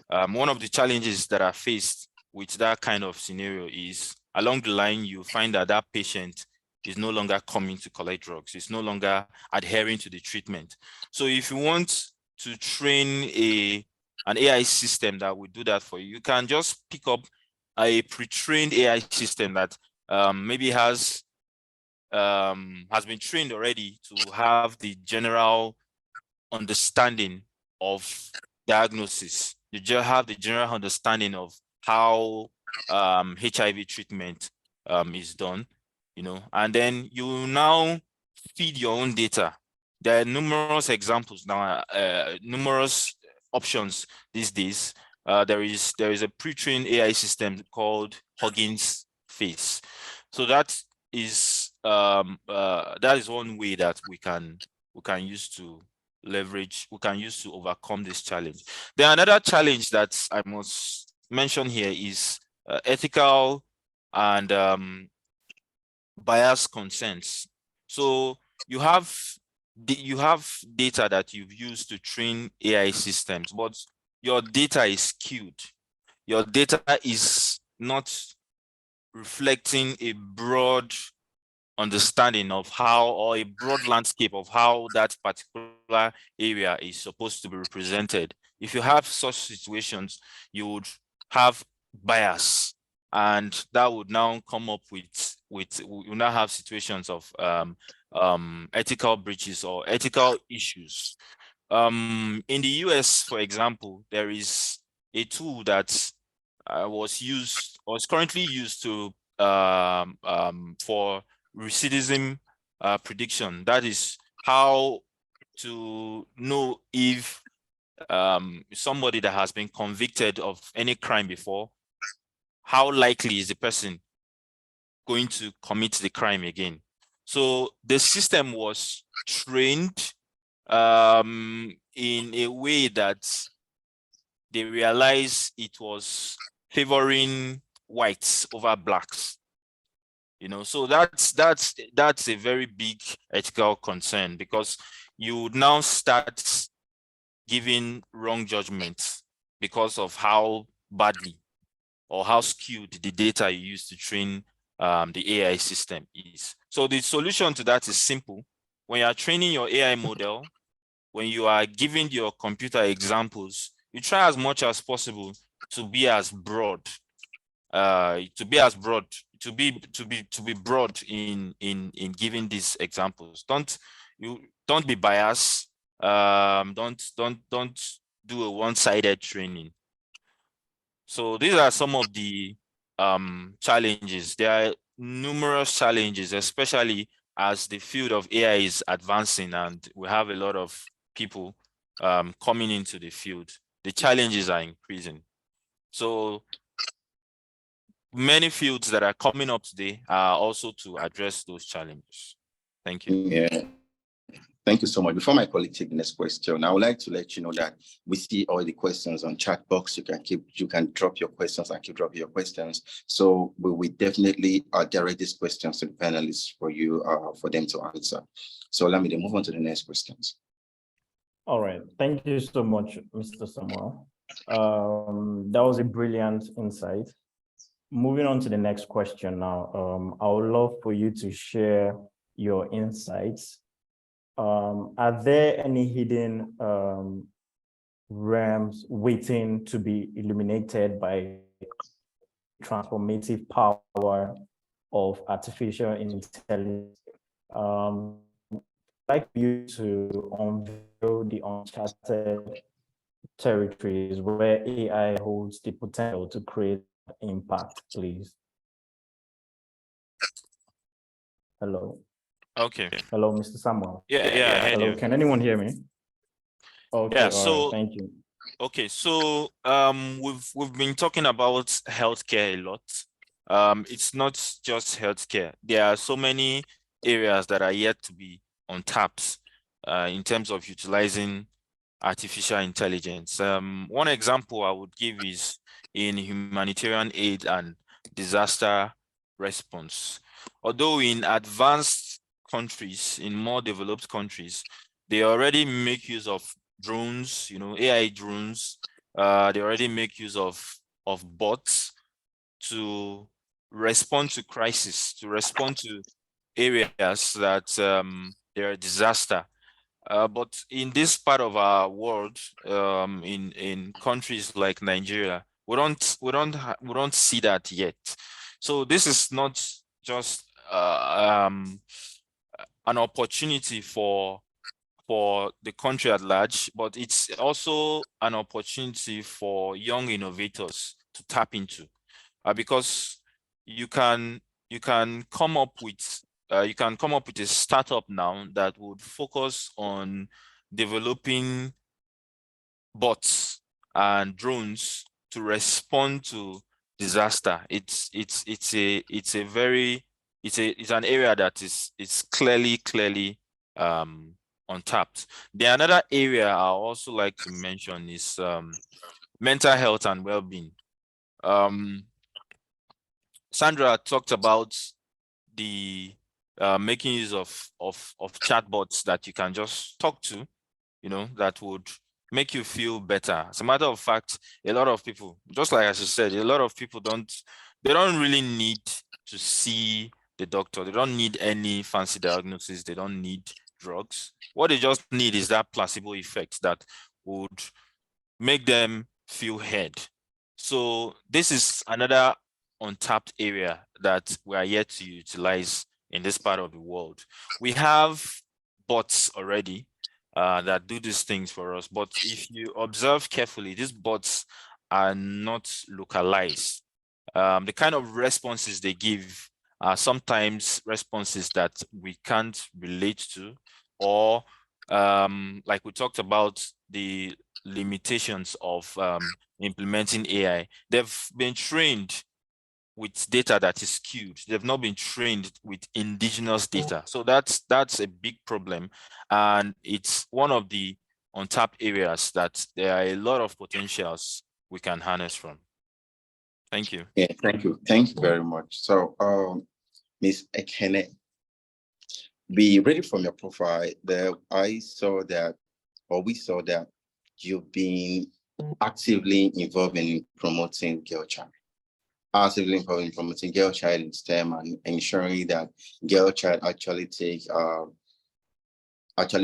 One of the challenges that are faced with that kind of scenario is along the line, you find that that patient is no longer coming to collect drugs. It's no longer adhering to the treatment. So if you want to train an AI system that will do that for you, you can just pick up a pre-trained AI system that maybe has been trained already to have the general understanding of diagnosis. You just have the general understanding of how HIV treatment is done, you know, and then you now feed your own data. There are numerous examples now, numerous options these days. There is a pre-trained AI system called Huggins Face. So that is one way that we can use to leverage, we can use to overcome this challenge. Then another challenge that I must mention here is ethical and bias consents. So you have data that you've used to train AI systems, but your data is skewed. Your data is not reflecting a broad understanding of how, or a broad landscape of how that particular area is supposed to be represented. If you have such situations, you would have bias, and that would now come up with you now have situations of ethical breaches or ethical issues. In the US, for example, there is a tool that was currently used to for recidivism prediction. That is how to know if somebody that has been convicted of any crime before, how likely is the person going to commit the crime again. So the system was trained in a way that they realized it was favoring whites over blacks. You know, so that's a very big ethical concern, because you would now start giving wrong judgments because of how badly or how skewed the data you use to train the AI system is. So the solution to that is simple. When you are training your AI model, when you are giving your computer examples, you try as much as possible to be as broad, to be broad in giving these examples. Don't be biased. Don't do a one-sided training. So these are some of the challenges. There are numerous challenges, especially as the field of AI is advancing and we have a lot of people coming into the field. The challenges are increasing. So many fields that are coming up today are also to address those challenges. Thank you. Yeah. Thank you so much. Before my colleague take the next question, I would like to let you know that we see all the questions on chat box. You can drop your questions and keep dropping your questions. So we will definitely direct these questions to the panelists for you, for them to answer. So let me move on to the next questions. All right. Thank you so much, Mr. Samuel. That was a brilliant insight. Moving on to the next question now. I would love for you to share your insights. Are there any hidden realms waiting to be illuminated by transformative power of artificial intelligence? I'd like you to unveil the uncharted territories where AI holds the potential to create impact, please. Hello. Okay. Hello, Mr. Samuel. Yeah. Hello. Can anyone hear me? Okay, Yeah, all right, so thank you. okay, so we've been talking about healthcare a lot. It's not just healthcare. There are so many areas that are yet to be untapped in terms of utilizing artificial intelligence. One example I would give is in humanitarian aid and disaster response. Although in advanced countries, in more developed countries, they already make use of drones, AI drones. They already make use of bots to respond to crisis, to respond to areas that there are disaster. But in this part of our world, in countries like Nigeria, we don't see that yet. So this is not just an opportunity for the country at large, but it's also an opportunity for young innovators to tap into, because you can come up with a startup now that would focus on developing bots and drones to respond to disaster. It's an area that is clearly untapped. Another area I also like to mention is mental health and well-being. Sandra talked about the making use of chatbots that you can just talk to, that would make you feel better. As a matter of fact, a lot of people, just like as you said, a lot of people don't really need to see the doctor. They don't need any fancy diagnosis. They don't need drugs. What they just need is that placebo effect that would make them feel heard. So this is another untapped area that we are yet to utilize in this part of the world. We have bots already that do these things for us, but if you observe carefully, these bots are not localized. The kind of responses they give are sometimes responses that we can't relate to, or like we talked about the limitations of implementing AI. They've been trained with data that is skewed. They've not been trained with indigenous data. So that's a big problem. And it's one of the untapped areas that there are a lot of potentials we can harness from. Thank you. Yeah, thank you. Thank you very much. So, Ms. Ekene, reading from your profile there, we saw that you've been actively involved in promoting girl child. Actively involved in promoting girl child in STEM and ensuring that girl child actually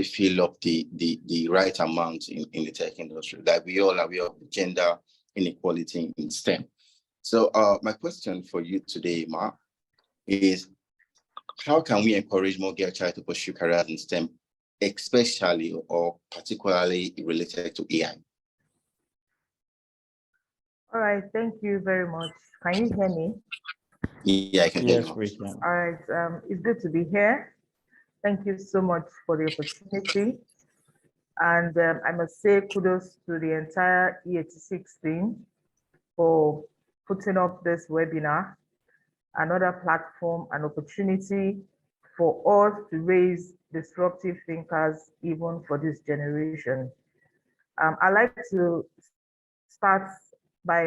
fill up the right amount in the tech industry. Like we all are aware of gender inequality in STEM. So my question for you today, Ma, is how can we encourage more girl child to pursue careers in STEM, especially or particularly related to AI? All right, thank you very much. Can you hear me? Yeah, I can hear Yes, you. we can. All right, it's good to be here. Thank you so much for the opportunity. And I must say kudos to the entire E86 team for putting up this webinar, another platform and opportunity for us to raise disruptive thinkers even for this generation. I like to start by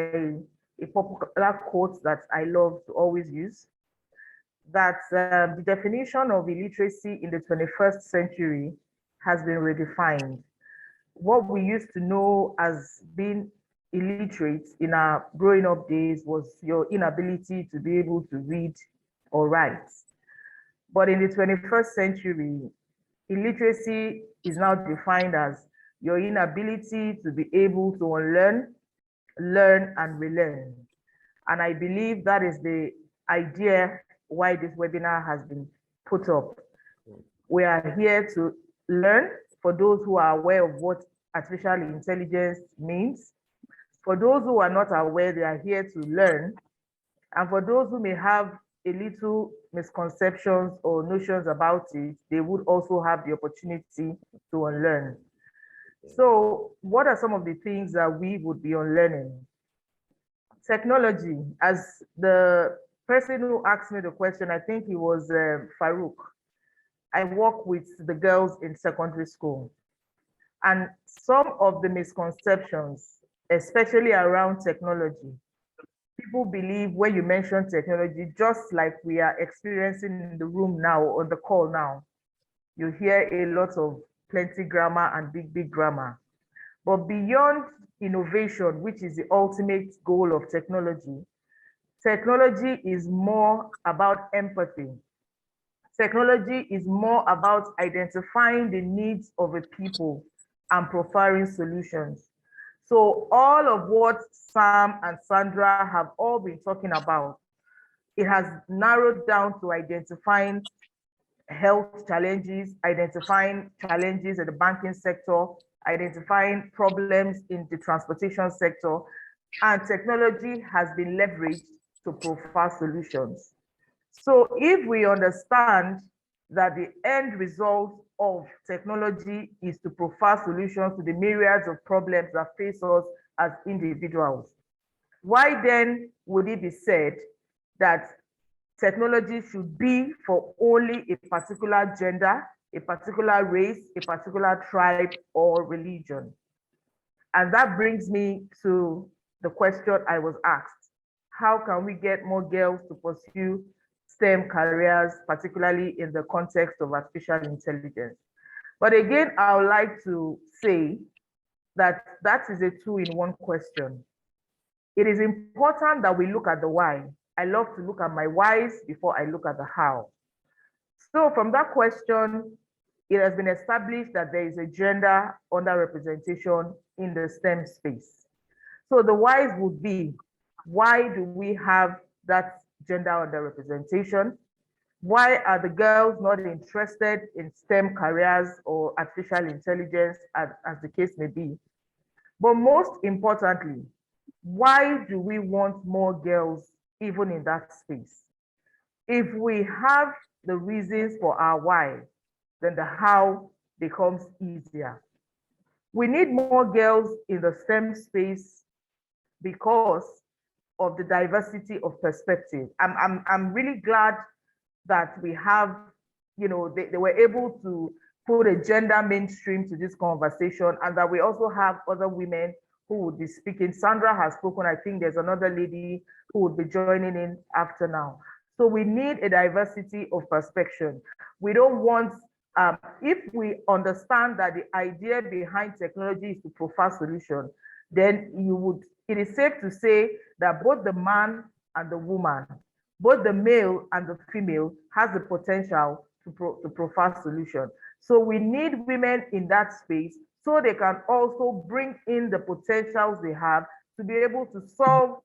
a popular quote that I love to always use, that the definition of illiteracy in the 21st century has been redefined. What we used to know as being illiterate in our growing up days was your inability to be able to read or write. But in the 21st century, illiteracy is now defined as your inability to be able to unlearn, learn, and relearn. And I believe that is the idea why this webinar has been put up. We are here to learn for those who are aware of what artificial intelligence means. For those who are not aware, they are here to learn. And for those who may have a little misconceptions or notions about it, they would also have the opportunity to unlearn. So what are some of the things that we would be unlearning? Technology, as the person who asked me the question, I think it was Farouk. I work with the girls in secondary school. And some of the misconceptions, especially around technology, people believe when you mention technology, just like we are experiencing in the room now, on the call now, you hear a lot of plenty grammar and big grammar. But beyond innovation, which is the ultimate goal of technology, technology is more about empathy. Technology is more about identifying the needs of a people and providing solutions. So all of what Sam and Sandra have all been talking about, it has narrowed down to identifying health challenges, identifying challenges in the banking sector, identifying problems in the transportation sector, and technology has been leveraged to provide solutions. So if we understand that the end result of technology is to provide solutions to the myriads of problems that face us as individuals, why then would it be said that technology should be for only a particular gender, a particular race, a particular tribe, or religion? And that brings me to the question I was asked. How can we get more girls to pursue STEM careers, particularly in the context of artificial intelligence? But again, I would like to say that that is a two-in-one question. It is important that we look at the why. I love to look at my whys before I look at the how. So from that question, it has been established that there is a gender underrepresentation in the STEM space. So the whys would be, why do we have that gender underrepresentation? Why are the girls not interested in STEM careers or artificial intelligence, as the case may be? But most importantly, why do we want more girls even in that space? If we have the reasons for our why, then the how becomes easier. We need more girls in the STEM space because of the diversity of perspective. I'm really glad that we have, they were able to put a gender mainstream to this conversation, and that we also have other women who would be speaking. Sandra has spoken. I think there's another lady who would be joining in after now. So we need a diversity of perspective. We don't want, if we understand that the idea behind technology is to provide solution, then it is safe to say that both the man and the woman, both the male and the female, has the potential to provide solution. So we need women in that space so they can also bring in the potentials they have to be able to solve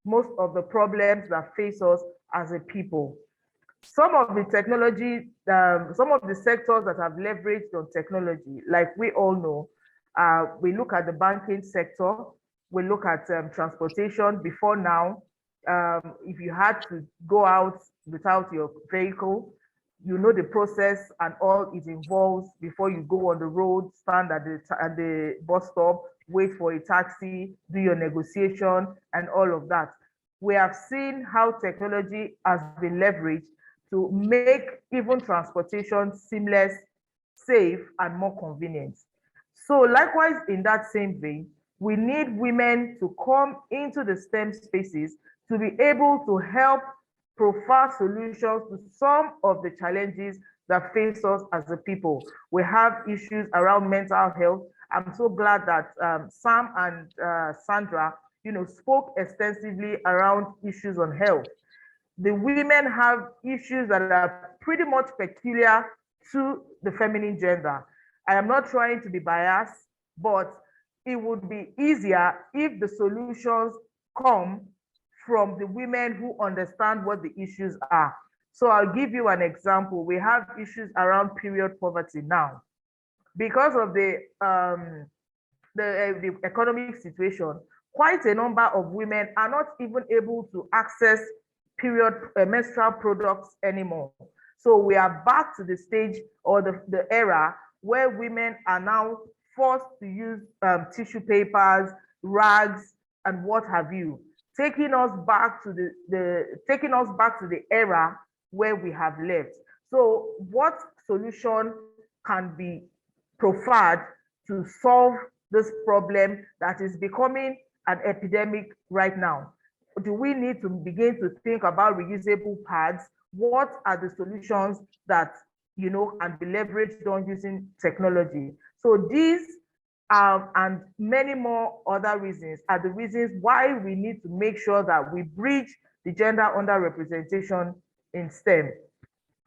most of the problems that face us as a people. Some of the technology, some of the sectors that have leveraged on technology, like we all know, we look at the banking sector, we look at transportation. Before now, if you had to go out without your vehicle, you know the process and all it involves before you go on the road, stand at the bus stop, wait for a taxi, do your negotiation, and all of that. We have seen how technology has been leveraged to make even transportation seamless, safe, and more convenient. So likewise, in that same vein, we need women to come into the STEM spaces to be able to help provide solutions to some of the challenges that face us as a people. We have issues around mental health. I'm so glad that Sam and Sandra, spoke extensively around issues on health. The women have issues that are pretty much peculiar to the feminine gender. I am not trying to be biased, but it would be easier if the solutions come from the women who understand what the issues are. So I'll give you an example. We have issues around period poverty now. Because of the economic situation, quite a number of women are not even able to access menstrual products anymore. So we are back to the stage or the era where women are now forced to use tissue papers, rags, and what have you, taking us back to the era where we have left. So what solution can be proffered to solve this problem that is becoming an epidemic right now? Do we need to begin to think about reusable pads? What are the solutions that can be leveraged on using technology? So these and many more other reasons are the reasons why we need to make sure that we bridge the gender underrepresentation in STEM.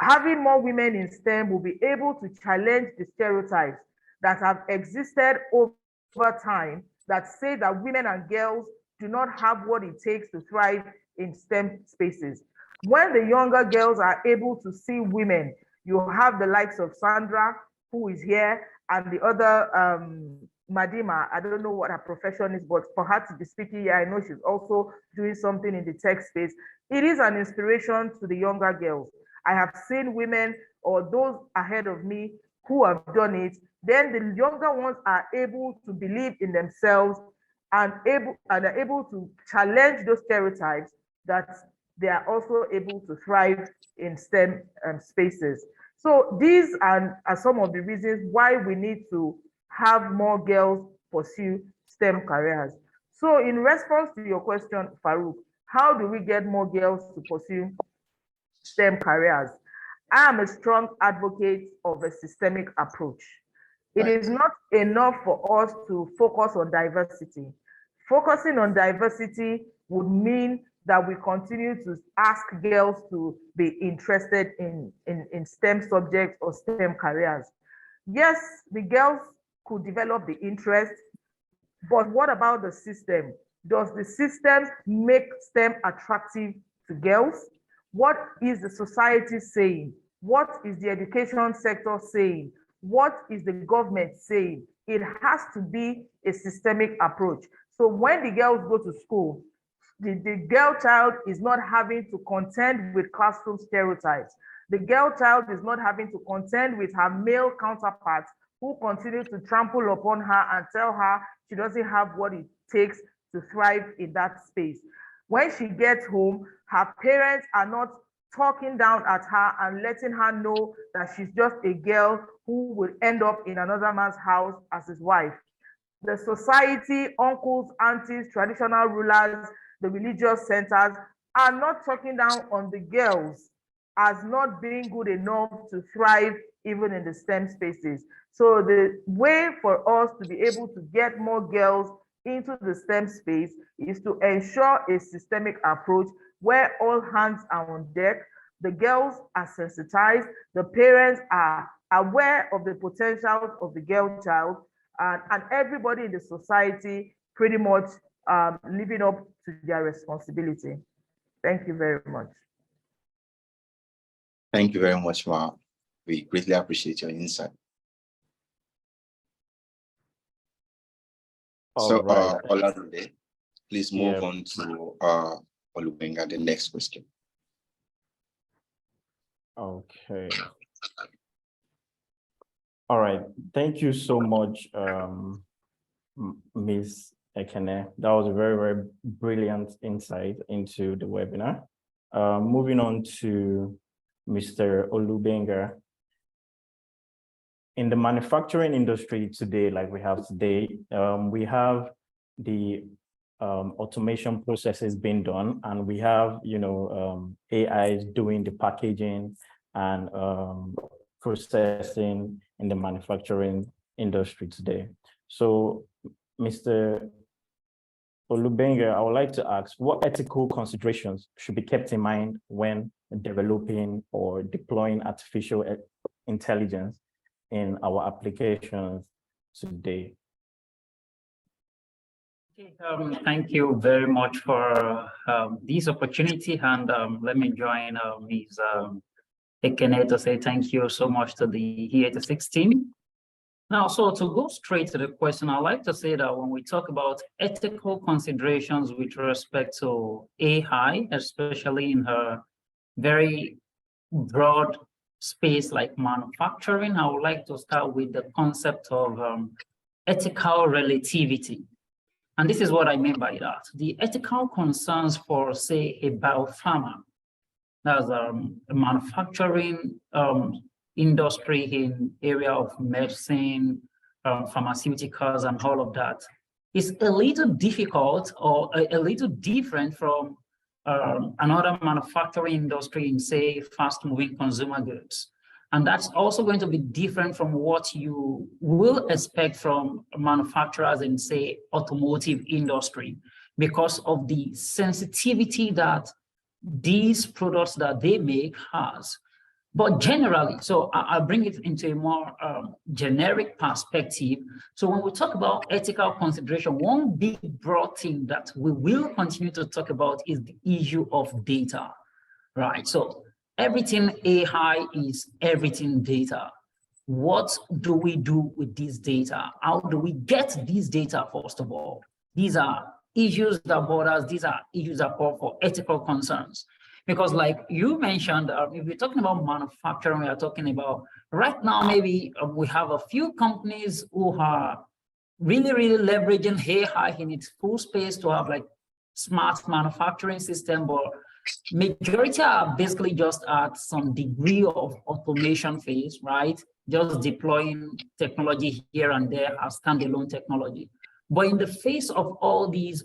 Having more women in STEM will be able to challenge the stereotypes that have existed over time that say that women and girls do not have what it takes to thrive in STEM spaces. When the younger girls are able to see women, you have the likes of Sandra, who is here, and the other Madima. I don't know what her profession is, but for her to be speaking here, I know she's also doing something in the tech space. It is an inspiration to the younger girls. I have seen women or those ahead of me who have done it. Then the younger ones are able to believe in themselves and are able to challenge those stereotypes that they are also able to thrive in STEM spaces. So these are some of the reasons why we need to have more girls pursue STEM careers. So in response to your question, Farouk, how do we get more girls to pursue STEM careers? I am a strong advocate of a systemic approach. It is not enough for us to focus on diversity. Focusing on diversity would mean that we continue to ask girls to be interested in STEM subjects or STEM careers. Yes, the girls could develop the interest, but what about the system? Does the system make STEM attractive to girls? What is the society saying? What is the education sector saying? What is the government saying? It has to be a systemic approach. So when the girls go to school, the girl child is not having to contend with classroom stereotypes. The girl child is not having to contend with her male counterparts who continue to trample upon her and tell her she doesn't have what it takes to thrive in that space. When she gets home, her parents are not talking down at her and letting her know that she's just a girl who will end up in another man's house as his wife. The society, uncles, aunties, traditional rulers, the religious centers are not talking down on the girls as not being good enough to thrive even in the STEM spaces. So the way for us to be able to get more girls into the STEM space is to ensure a systemic approach where all hands are on deck, the girls are sensitized, the parents are aware of the potentials of the girl child, and everybody in the society pretty much living up to their responsibility. Thank you very much. Thank you very much, Ma. We greatly appreciate your insight. So, Oladunde, please move on to Olubenga, the next question. Okay. All right. Thank you so much, Ms. Ekene. That was a very, very brilliant insight into the webinar. Moving on to Mr. Olubenga. In the manufacturing industry today, like we have today, we have the automation processes being done, and we have, AIs doing the packaging and processing in the manufacturing industry today. So, Mr. Olubenga, I would like to ask, what ethical considerations should be kept in mind when developing or deploying artificial intelligence in our applications today? Thank you very much for this opportunity, and let me join Ms. Ekene to say thank you so much to the E86 team. Now, so to go straight to the question, I'd like to say that when we talk about ethical considerations with respect to AI, especially in her very broad space like manufacturing, I would like to start with the concept of ethical relativity. And this is what I mean by that. The ethical concerns for, say, a biopharma, that's a manufacturing industry in area of medicine, pharmaceuticals, and all of that, is a little difficult or a little different from another manufacturing industry in, say, fast-moving consumer goods. And that's also going to be different from what you will expect from manufacturers in, say, automotive industry, because of the sensitivity that these products that they make has. But generally, so I'll bring it into a more generic perspective. So when we talk about ethical consideration, one big broad thing that we will continue to talk about is the issue of data, right? So everything AI is everything data. What do we do with this data? How do we get these data, first of all? These are issues that bother us. These are issues that call for ethical concerns. Because like you mentioned, if we're talking about manufacturing, we are talking about right now, maybe we have a few companies who are really, really leveraging AI in its full space to have like smart manufacturing system, but majority are basically just at some degree of automation phase, right? Just deploying technology here and there as standalone technology. But in the face of all these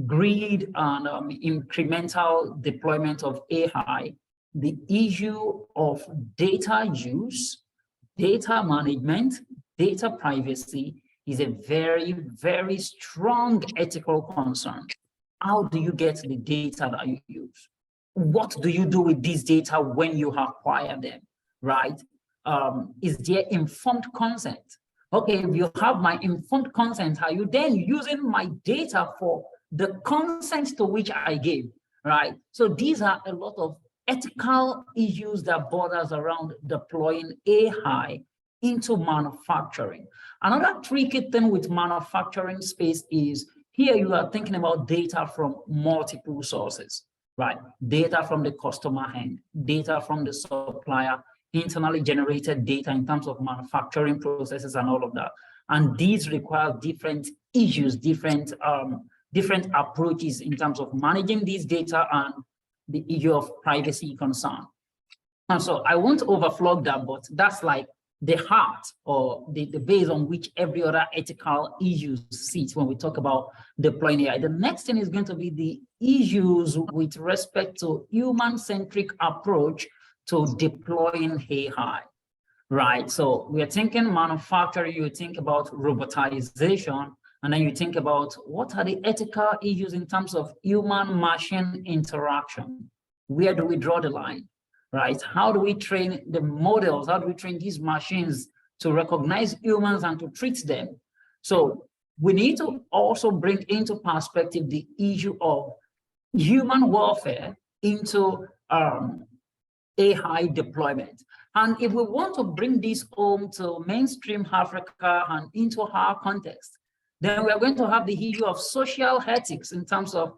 greed and incremental deployment of AI, the issue of data use, data management, data privacy is a very, very strong ethical concern. How do you get the data that you use? What do you do with this data when you acquire them, right? Is there informed consent? Okay, if you have my informed consent, are you then using my data for the consent to which I gave, right? So these are a lot of ethical issues that borders around deploying AI into manufacturing. Another tricky thing with manufacturing space is here you are thinking about data from multiple sources, right? Data from the customer end, data from the supplier, internally generated data in terms of manufacturing processes and all of that. And these require different issues, different approaches in terms of managing these data and the issue of privacy concern. And so I won't overflow that, but that's like the heart or the base on which every other ethical issue sits when we talk about deploying AI. The next thing is going to be the issues with respect to human-centric approach to deploying AI, right? So we are thinking manufacturing, you think about robotization, and then you think about what are the ethical issues in terms of human-machine interaction? Where do we draw the line, right? How do we train the models? How do we train these machines to recognize humans and to treat them? So we need to also bring into perspective the issue of human welfare into AI deployment. And if we want to bring this home to mainstream Africa and into our context, then we are going to have the issue of social ethics in terms of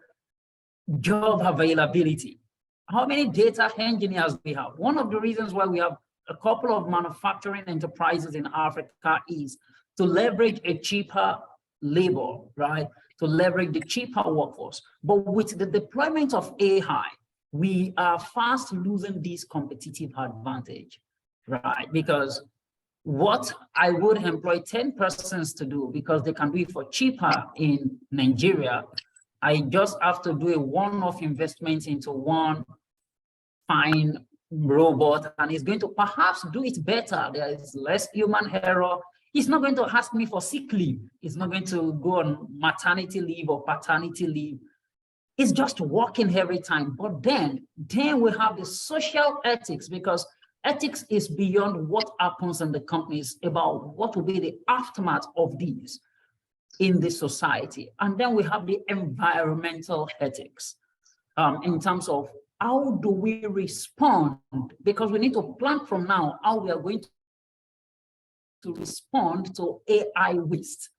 job availability. How many data engineers do we have? One of the reasons why we have a couple of manufacturing enterprises in Africa is to leverage a cheaper labor, right? To leverage the cheaper workforce. But with the deployment of AI, we are fast losing this competitive advantage, right? Because what I would employ 10 persons to do because they can do it for cheaper in Nigeria, I just have to do a one-off investment into one fine robot and it's going to perhaps do it better. There is less human error. It's not going to ask me for sick leave. It's not going to go on maternity leave or paternity leave. It's just working every time. But then we have the social ethics, because ethics is beyond what happens in the companies, about what will be the aftermath of these in the society. And then we have the environmental ethics in terms of how do we respond, because we need to plan from now how we are going to respond to AI waste.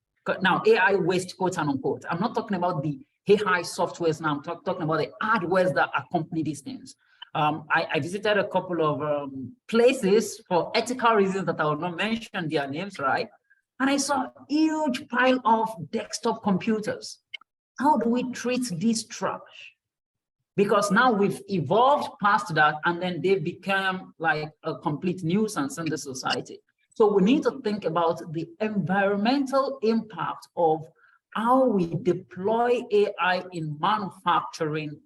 Now, AI waste, quote and unquote. I'm not talking about the AI softwares now, I'm talking about the hardwares that accompany these things. I visited a couple of places for ethical reasons that I will not mention their names, right? And I saw a huge pile of desktop computers. How do we treat this trash? Because now we've evolved past that, and then they become like a complete nuisance in the society. So we need to think about the environmental impact of how we deploy AI in manufacturing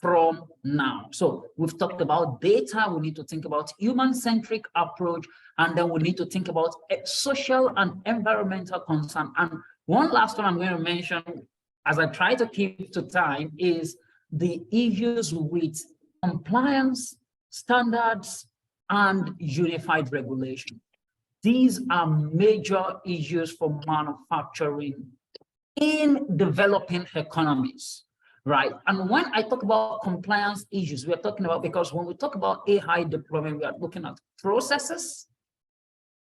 from now. So we've talked about data, we need to think about human-centric approach, and then we need to think about social and environmental concern. And one last one I'm going to mention, as I try to keep to time, is the issues with compliance, standards, and unified regulation. These are major issues for manufacturing in developing economies, right? And when I talk about compliance issues, we're talking about, because when we talk about AI deployment, we are looking at processes.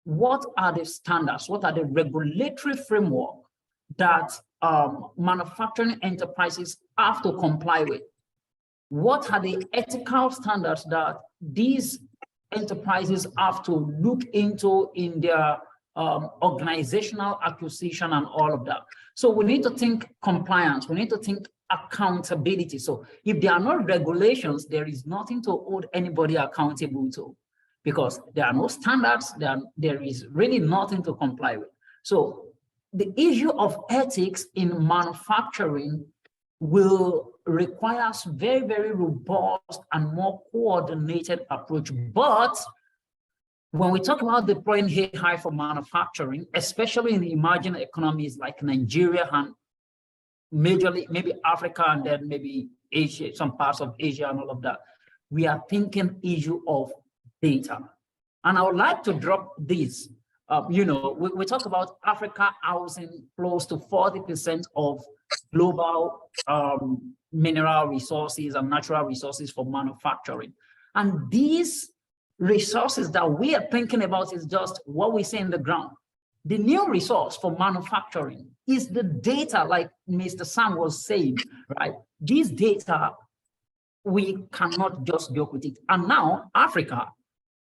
What are the standards? What are the regulatory framework that manufacturing enterprises have to comply with? What are the ethical standards that these enterprises have to look into in their organizational acquisition and all of that? So we need to think compliance, we need to think accountability. So if there are no regulations, there is nothing to hold anybody accountable to, because there are no standards, there is really nothing to comply with. So the issue of ethics in manufacturing will require us very, very robust and more coordinated approach. But when we talk about deploying AI for manufacturing, especially in emerging economies like Nigeria and majorly maybe Africa and then maybe Asia, some parts of Asia and all of that, we are thinking issue of data. And I would like to drop this. We talk about Africa housing close to 40% of global mineral resources and natural resources for manufacturing. And these resources that we are thinking about is just what we see in the ground. The new resource for manufacturing is the data, like Mr. Sam was saying, right? These data, we cannot just joke with it. And now Africa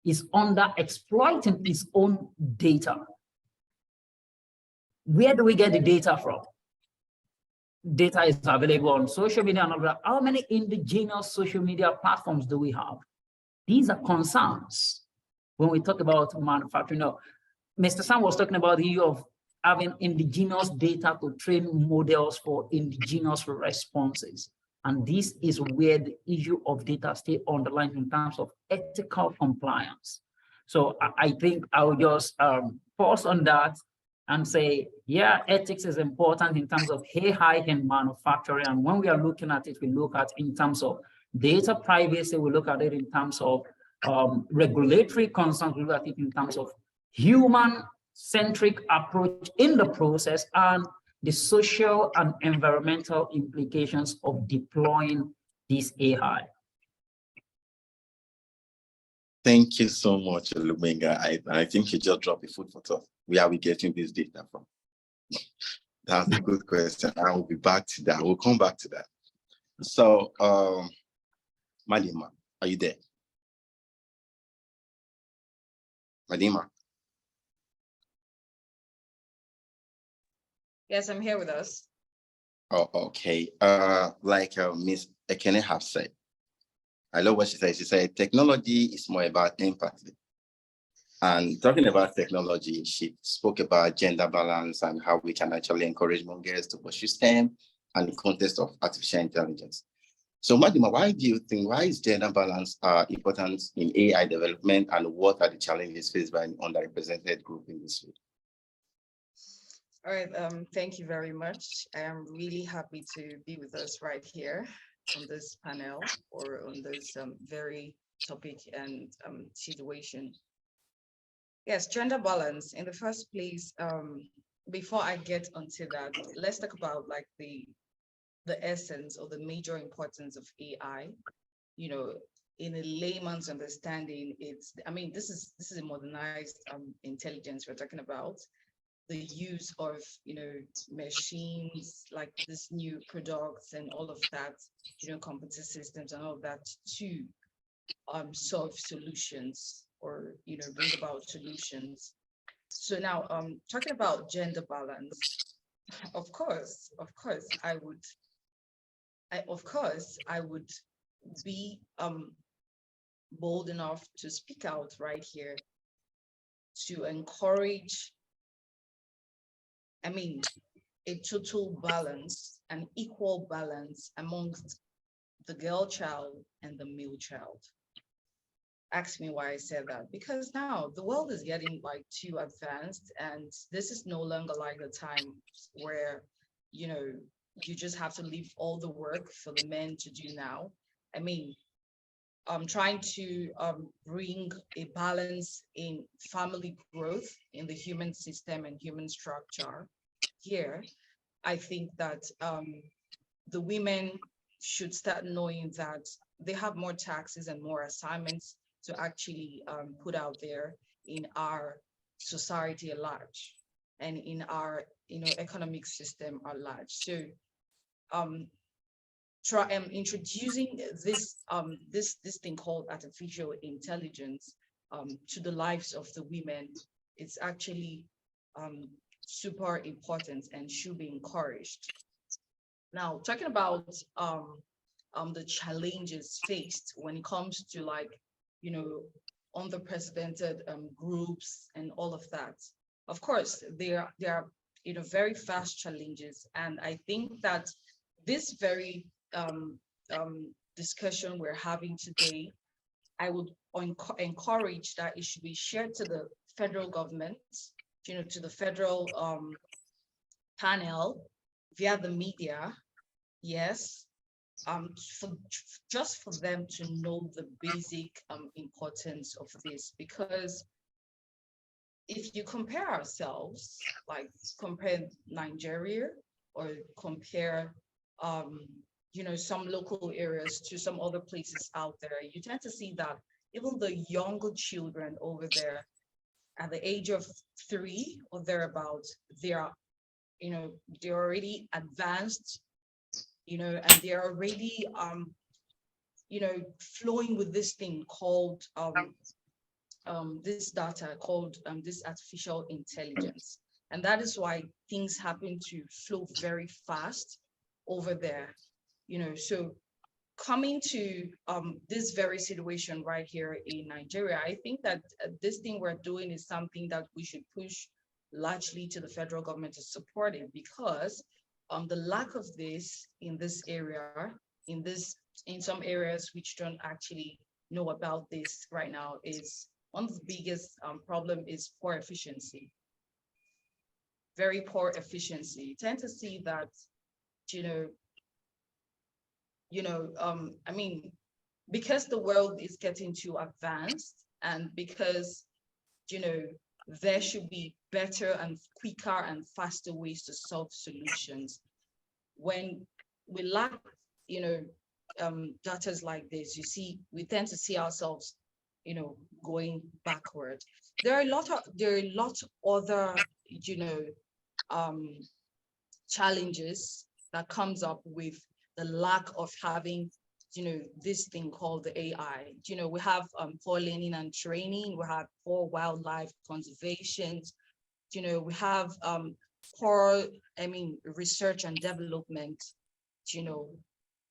is under exploiting its own data. Where do we get the data from? Data is available on social media and all that. How many indigenous social media platforms do we have? These are concerns when we talk about manufacturing. Now, Mr. Sam was talking about the issue of having indigenous data to train models for indigenous responses. And this is where the issue of data stay underlined in terms of ethical compliance. So I think I will just pause on that and say, yeah, ethics is important in terms of AI in manufacturing. And when we are looking at it, we look at in terms of data privacy, we look at it in terms of regulatory concerns, we look at it in terms of human-centric approach in the process, and the social and environmental implications of deploying this AI. Thank you so much, Olubenga. I think you just dropped the food for thought. Where are we getting this data from? That's a good question. I will be back to that. We'll come back to that. So, Malima, are you there? Malima? Yes, I'm here with us. Oh, okay. Like Ms. Ekene have said, I love what she said. She said, technology is more about empathy. And talking about technology, she spoke about gender balance and how we can actually encourage more girls to pursue STEM and the context of artificial intelligence. So, Madima, why is gender balance important in AI development, and what are the challenges faced by an underrepresented group in this field? All right, thank you very much. I am really happy to be with us right here on this panel or on this very topic and situation. Yes, gender balance. In the first place, before I get onto that, let's talk about like the essence or the major importance of AI. You know, in a layman's understanding, this is a modernized intelligence we're talking about. The use of, machines like this new products and all of that, computer systems and all of that to solve solutions or, bring about solutions. So now, talking about gender balance, of course, I would be bold enough to speak out right here to encourage, a total balance, an equal balance amongst the girl child and the male child. Ask me why I said that, because now the world is getting like too advanced, and this is no longer like the time where, you just have to leave all the work for the men to do now. Trying to bring a balance in family growth in the human system and human structure here. I think that the women should start knowing that they have more taxes and more assignments to actually put out there in our society at large and in our economic system at large. So introducing this thing called artificial intelligence to the lives of the women, it's actually super important and should be encouraged. Now, talking about the challenges faced when it comes to underrepresented groups and all of that. Of course, there are very fast challenges, and I think that this very discussion we're having today, I would encourage that it should be shared to the federal government, to the federal panel via the media, yes, just for them to know the basic importance of this. Because if you compare ourselves, like compare Nigeria or compare some local areas to some other places out there, you tend to see that even the younger children over there at the age of 3 or thereabouts, they're already advanced, and they're already flowing with this thing called this data called this artificial intelligence. And that is why things happen to flow very fast over there. So coming to this very situation right here in Nigeria, I think that this thing we're doing is something that we should push largely to the federal government to support it, because the lack of this in this area, in some areas which don't actually know about this right now, is one of the biggest problem is poor efficiency. Very poor efficiency. You tend to see that, because the world is getting too advanced, and because, there should be better and quicker and faster ways to solve solutions. When we lack, data like this, we tend to see ourselves, going backward. There are a lot of other, challenges that comes up with the lack of having, this thing called the AI. We have poor learning and training, we have poor wildlife conservation, we have poor, research and development,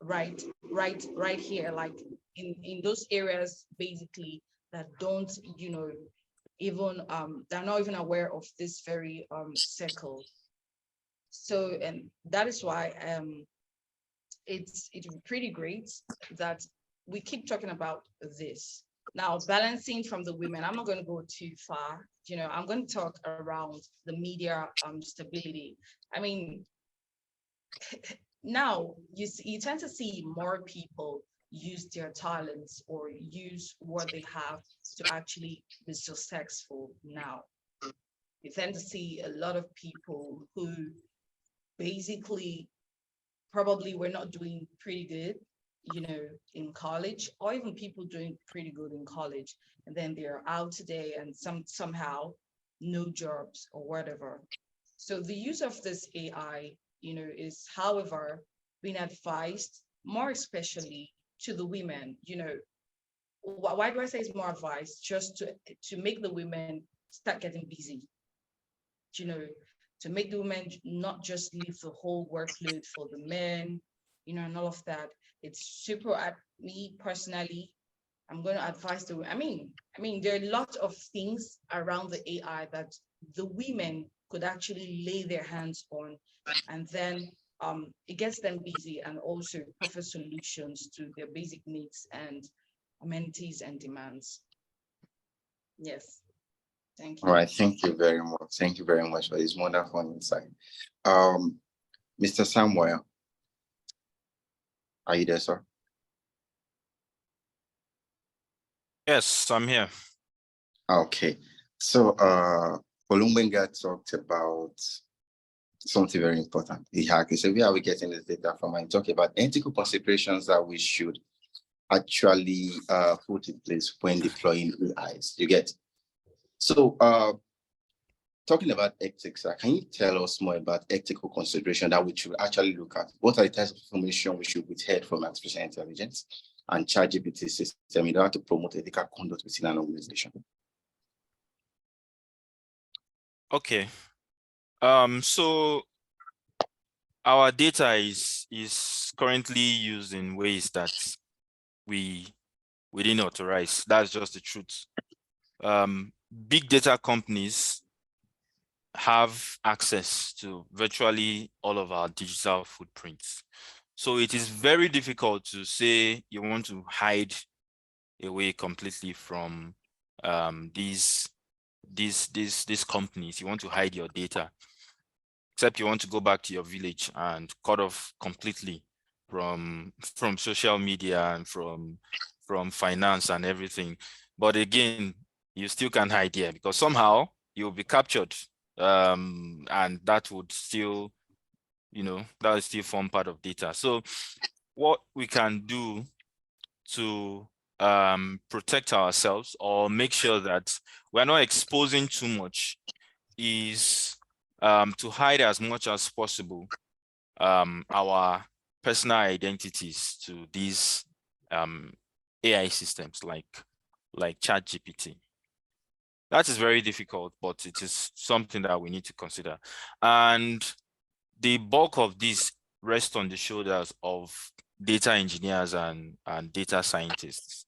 right here, like in those areas basically that don't, even they're not even aware of this very circle. So, and that is why it's pretty great that we keep talking about this. Now, balancing from the women, I'm not going to go too far. I'm going to talk around the media stability. Now you tend to see more people use their talents or use what they have to actually be successful now. You tend to see a lot of people who basically probably were not doing pretty good, in college, or even people doing pretty good in college, and then they're out today and somehow no jobs or whatever. So the use of this AI, is, however, being advised, more especially to the women. Why do I say it's more advised? Just to make the women start getting busy, you know, to make the women not just leave the whole workload for the men, you know, and all of that. It's super, at me personally, I'm going to advise the, I mean, there are a lot of things around the AI that the women could actually lay their hands on, and then it gets them busy and also offer solutions to their basic needs and amenities and demands. Yes, thank you. All right, thank you very much. Thank you very much for this wonderful insight. Mr. Samuel, are you there, sir? Yes, I'm here. Okay, so Olumbenga talked about something very important. He said, where are we getting this data from? And talk about ethical considerations that we should actually put in place when deploying AIs. You get? So talking about ethics, can you tell us more about ethical consideration that we should actually look at? What are the types of information we should withhold from artificial intelligence and ChatGPT system in order to promote ethical conduct within an organization? Okay. So our data is currently used in ways that we didn't authorize. That's just the truth. Big data companies have access to virtually all of our digital footprints. So it is very difficult to say you want to hide away completely from these companies. You want to hide your data, except you want to go back to your village and cut off completely from social media and from finance and everything. But again, you still can't hide here because somehow you'll be captured, and that would still, that would still form part of data. So what we can do to protect ourselves or make sure that we're not exposing too much is to hide as much as possible our personal identities to these AI systems like ChatGPT. That is very difficult, but it is something that we need to consider. And the bulk of this rests on the shoulders of data engineers and data scientists.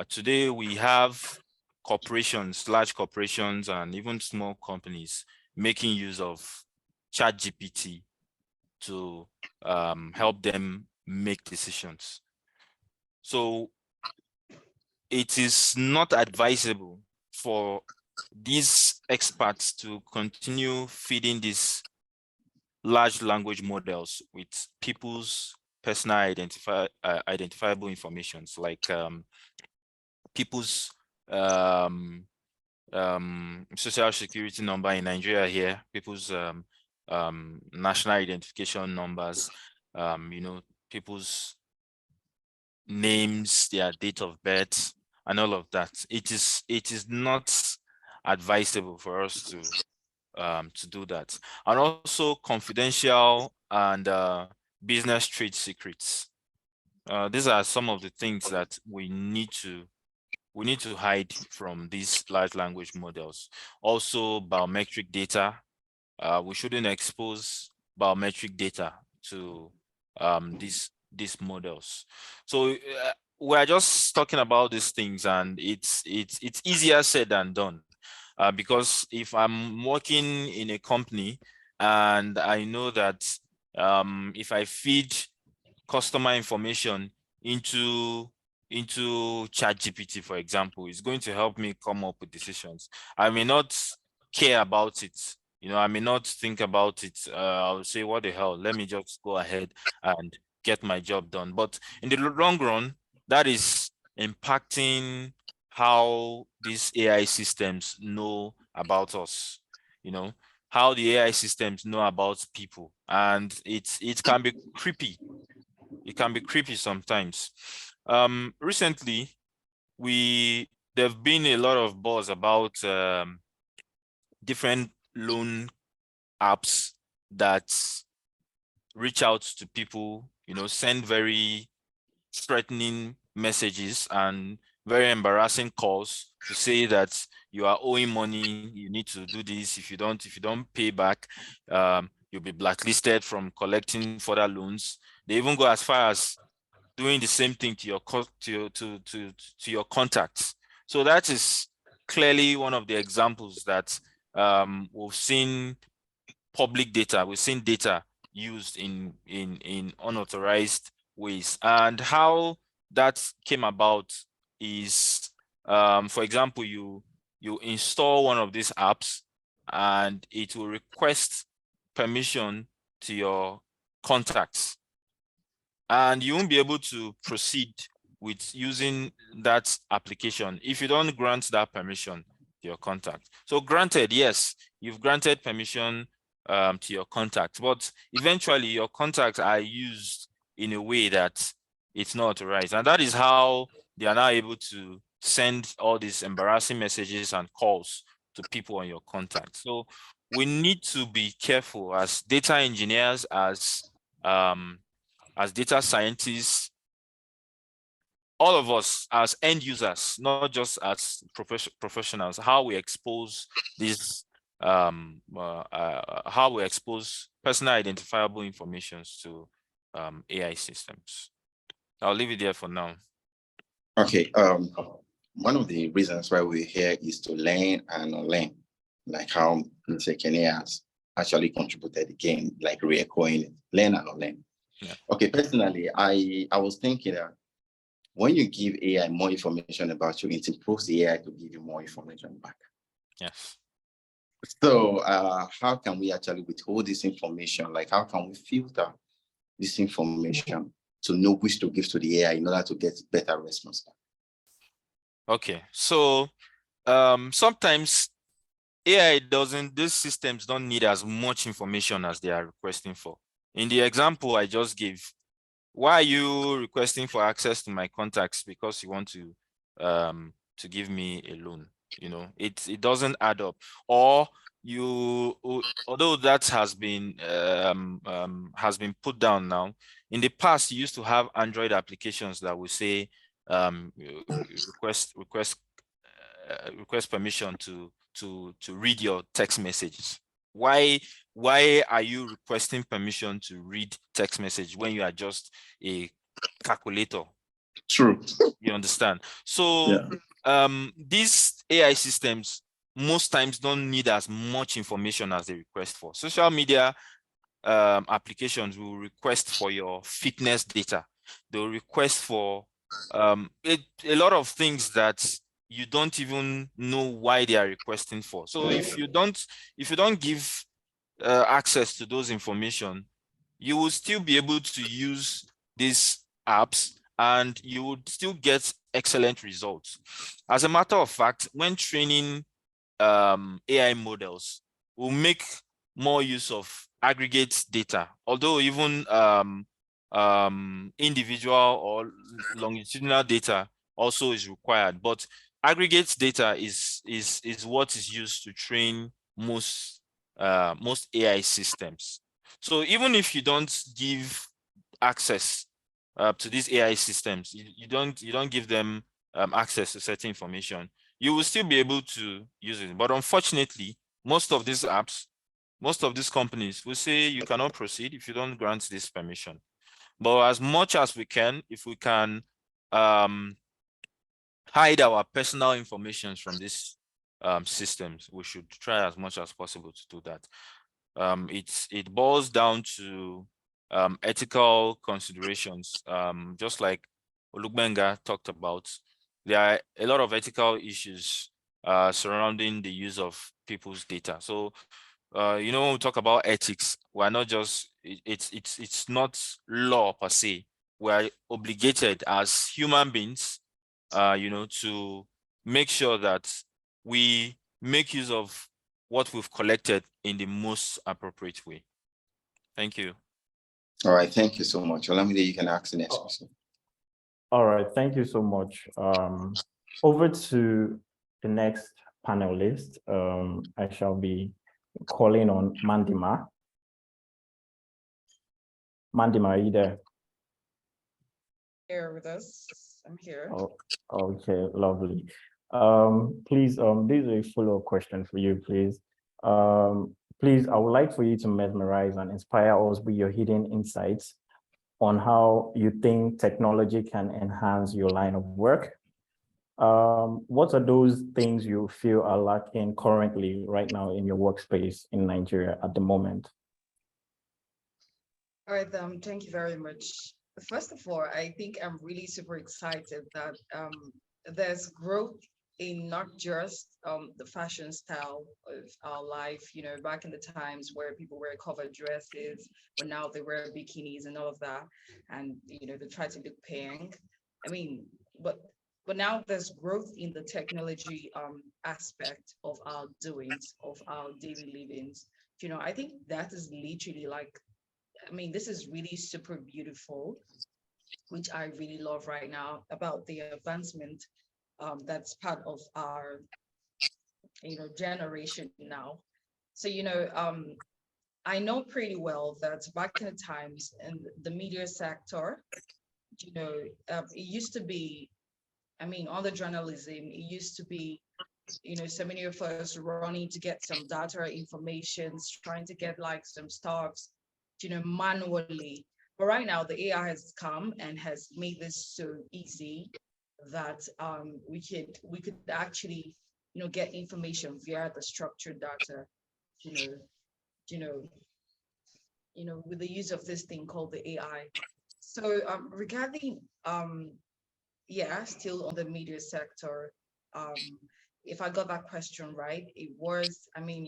Today, we have corporations, large corporations, and even small companies making use of ChatGPT to help them make decisions. So it is not advisable for these experts to continue feeding these large language models with people's personal identifiable informations, like people's social security number in Nigeria here, people's national identification numbers, people's names, their date of birth, and all of that. It is not advisable for us to do that. And also confidential and business trade secrets. These are some of the things that we need to hide from these large language models. Also, biometric data. We shouldn't expose biometric data to these models. So we're just talking about these things, and it's easier said than done. Because if I'm working in a company and I know that if I feed customer information into ChatGPT, for example, it's going to help me come up with decisions. I may not care about it. I may not think about it. I'll say, what the hell, let me just go ahead and get my job done. But in the long run, that is impacting how these AI systems know about us, how the AI systems know about people. And it can be creepy. It can be creepy sometimes. Recently, there've been a lot of buzz about different loan apps that reach out to people, send very threatening messages and very embarrassing calls to say that you are owing money, you need to do this. If you don't pay back, you'll be blacklisted from collecting further loans. They even go as far as doing the same thing to your contacts. So that is clearly one of the examples that we've seen public data, we've seen data used in unauthorized ways. And how that came about is, for example, you install one of these apps and it will request permission to your contacts, and you won't be able to proceed with using that application if you don't grant that permission to your contact. So granted, yes, you've granted permission to your contact, but eventually your contacts are used in a way that it's not authorized. And that is how they are now able to send all these embarrassing messages and calls to people on your contact. So we need to be careful as data engineers, as data scientists, all of us as end users, not just as professionals, how we expose this, how we expose personal identifiable information to AI systems. I'll leave it there for now. Okay. One of the reasons why we're here is to learn and unlearn, like how Mr. Kenny has actually contributed again, like re-echoing it, learn and unlearn. Yeah. Okay, personally, I was thinking that when you give AI more information about you, it improves the AI to give you more information back. Yes. So how can we actually withhold this information? Like, how can we filter this information to know which to give to the AI in order to get better response back? Okay, so sometimes AI these systems don't need as much information as they are requesting for. In the example I just gave, why are you requesting for access to my contacts? Because you want to give me a loan. You know, it doesn't add up. Or you, although that has been put down now, in the past you used to have Android applications that would say request permission to read your text messages. Why are you requesting permission to read text message when you are just a calculator? True. You understand? So these AI systems most times don't need as much information as they request for. Social media applications will request for your fitness data. They'll request for a lot of things that you don't even know why they are requesting for. So if you don't give access to those information, you will still be able to use these apps and you would still get excellent results. As a matter of fact, when training AI models, we'll make more use of aggregate data, although even individual or longitudinal data also is required, but aggregate data is what is used to train most AI systems. So even if you don't give access to these AI systems, you don't give them access to certain information, you will still be able to use it. But unfortunately, most of these apps, most of these companies will say you cannot proceed if you don't grant this permission. But as much as we can, if we can hide our personal information from these systems, we should try as much as possible to do that. It boils down to ethical considerations, just like Olugbenga talked about. There are a lot of ethical issues surrounding the use of people's data. So, you know, when we talk about ethics, we're not just, it's not law per se. We're obligated as human beings, you know, to make sure that we make use of what we've collected in the most appropriate way. Thank you. All right, thank you so much. Olamide, you can ask the next question. All right, thank you so much. Over to the next panelist. I shall be calling on Mandima. Mandima, are you there? Here with us. I'm here. Oh, okay, lovely. Please, this is a follow-up question for you, please. Please, I would like for you to mesmerize and inspire us with your hidden insights on how you think technology can enhance your line of work. What are those things you feel are lacking currently right now in your workspace in Nigeria at the moment? All right, thank you very much. First of all, I think I'm really super excited that there's growth in not just the fashion style of our life, you know, back in the times where people wear covered dresses, but now they wear bikinis and all of that, and you know, they try to look pink. I mean, but now there's growth in the technology aspect of our doings, of our daily livings. You know, I think that is literally like, I mean, this is really super beautiful, which I really love right now about the advancement that's part of our, you know, generation now. So, you know, I know pretty well that back in the times in the media sector, you know, it used to be, I mean, on the journalism, it used to be, you know, so many of us running to get some data information, trying to get like some stuffs, you know, manually. But right now, the AI has come and has made this so easy that we could actually, you know, get information via the structured data, you know, you know, with the use of this thing called the AI. So regarding yeah, still on the media sector, if I got that question right, it was, I mean,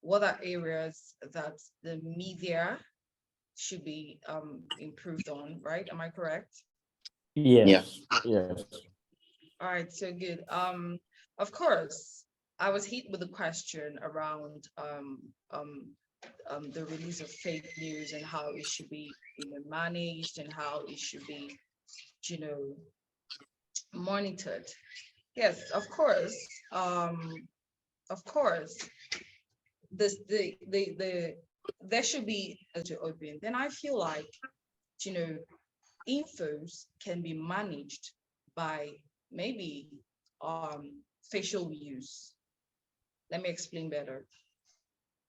what are areas that the media should be improved on, right? Am I correct? Yes, yes. All right, so good. Of course, I was hit with a question around the release of fake news and how it should be, you know, managed and how it should be, you know, monitored. Yes, of course. Of course, this the there should be to open. Then I feel like, you know, infos can be managed by maybe facial use. Let me explain better.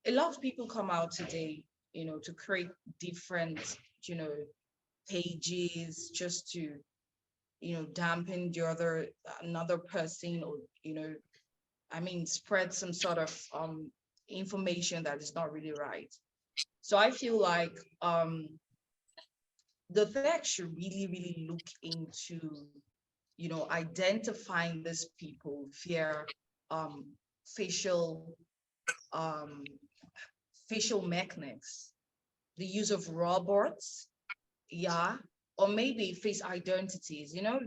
A lot of people come out today, you know, to create different, you know, pages just to, you know, dampen the other another person, or, you know, I mean, spread some sort of information that is not really right. So I feel like the Fed should really, really look into, you know, identifying these people via facial facial mechanics, the use of robots, yeah, or maybe face identities. You know,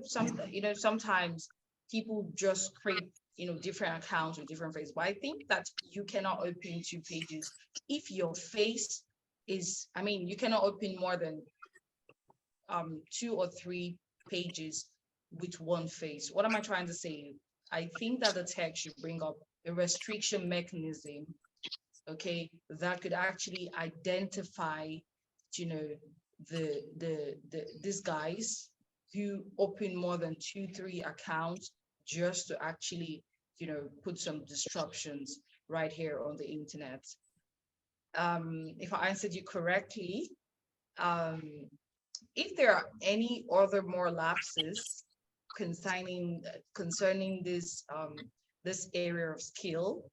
sometimes people just create, you know, different accounts with different faces. But I think that you cannot open 2 pages if your face is, I mean, you cannot open more than 2 or 3 pages with one face. What am I trying to say? I think that the tech should bring up a restriction mechanism, okay, that could actually identify, you know, these guys who open more than 2-3 accounts just to actually, you know, put some disruptions right here on the internet. If I answered you correctly, if there are any other more lapses concerning this this area of skill,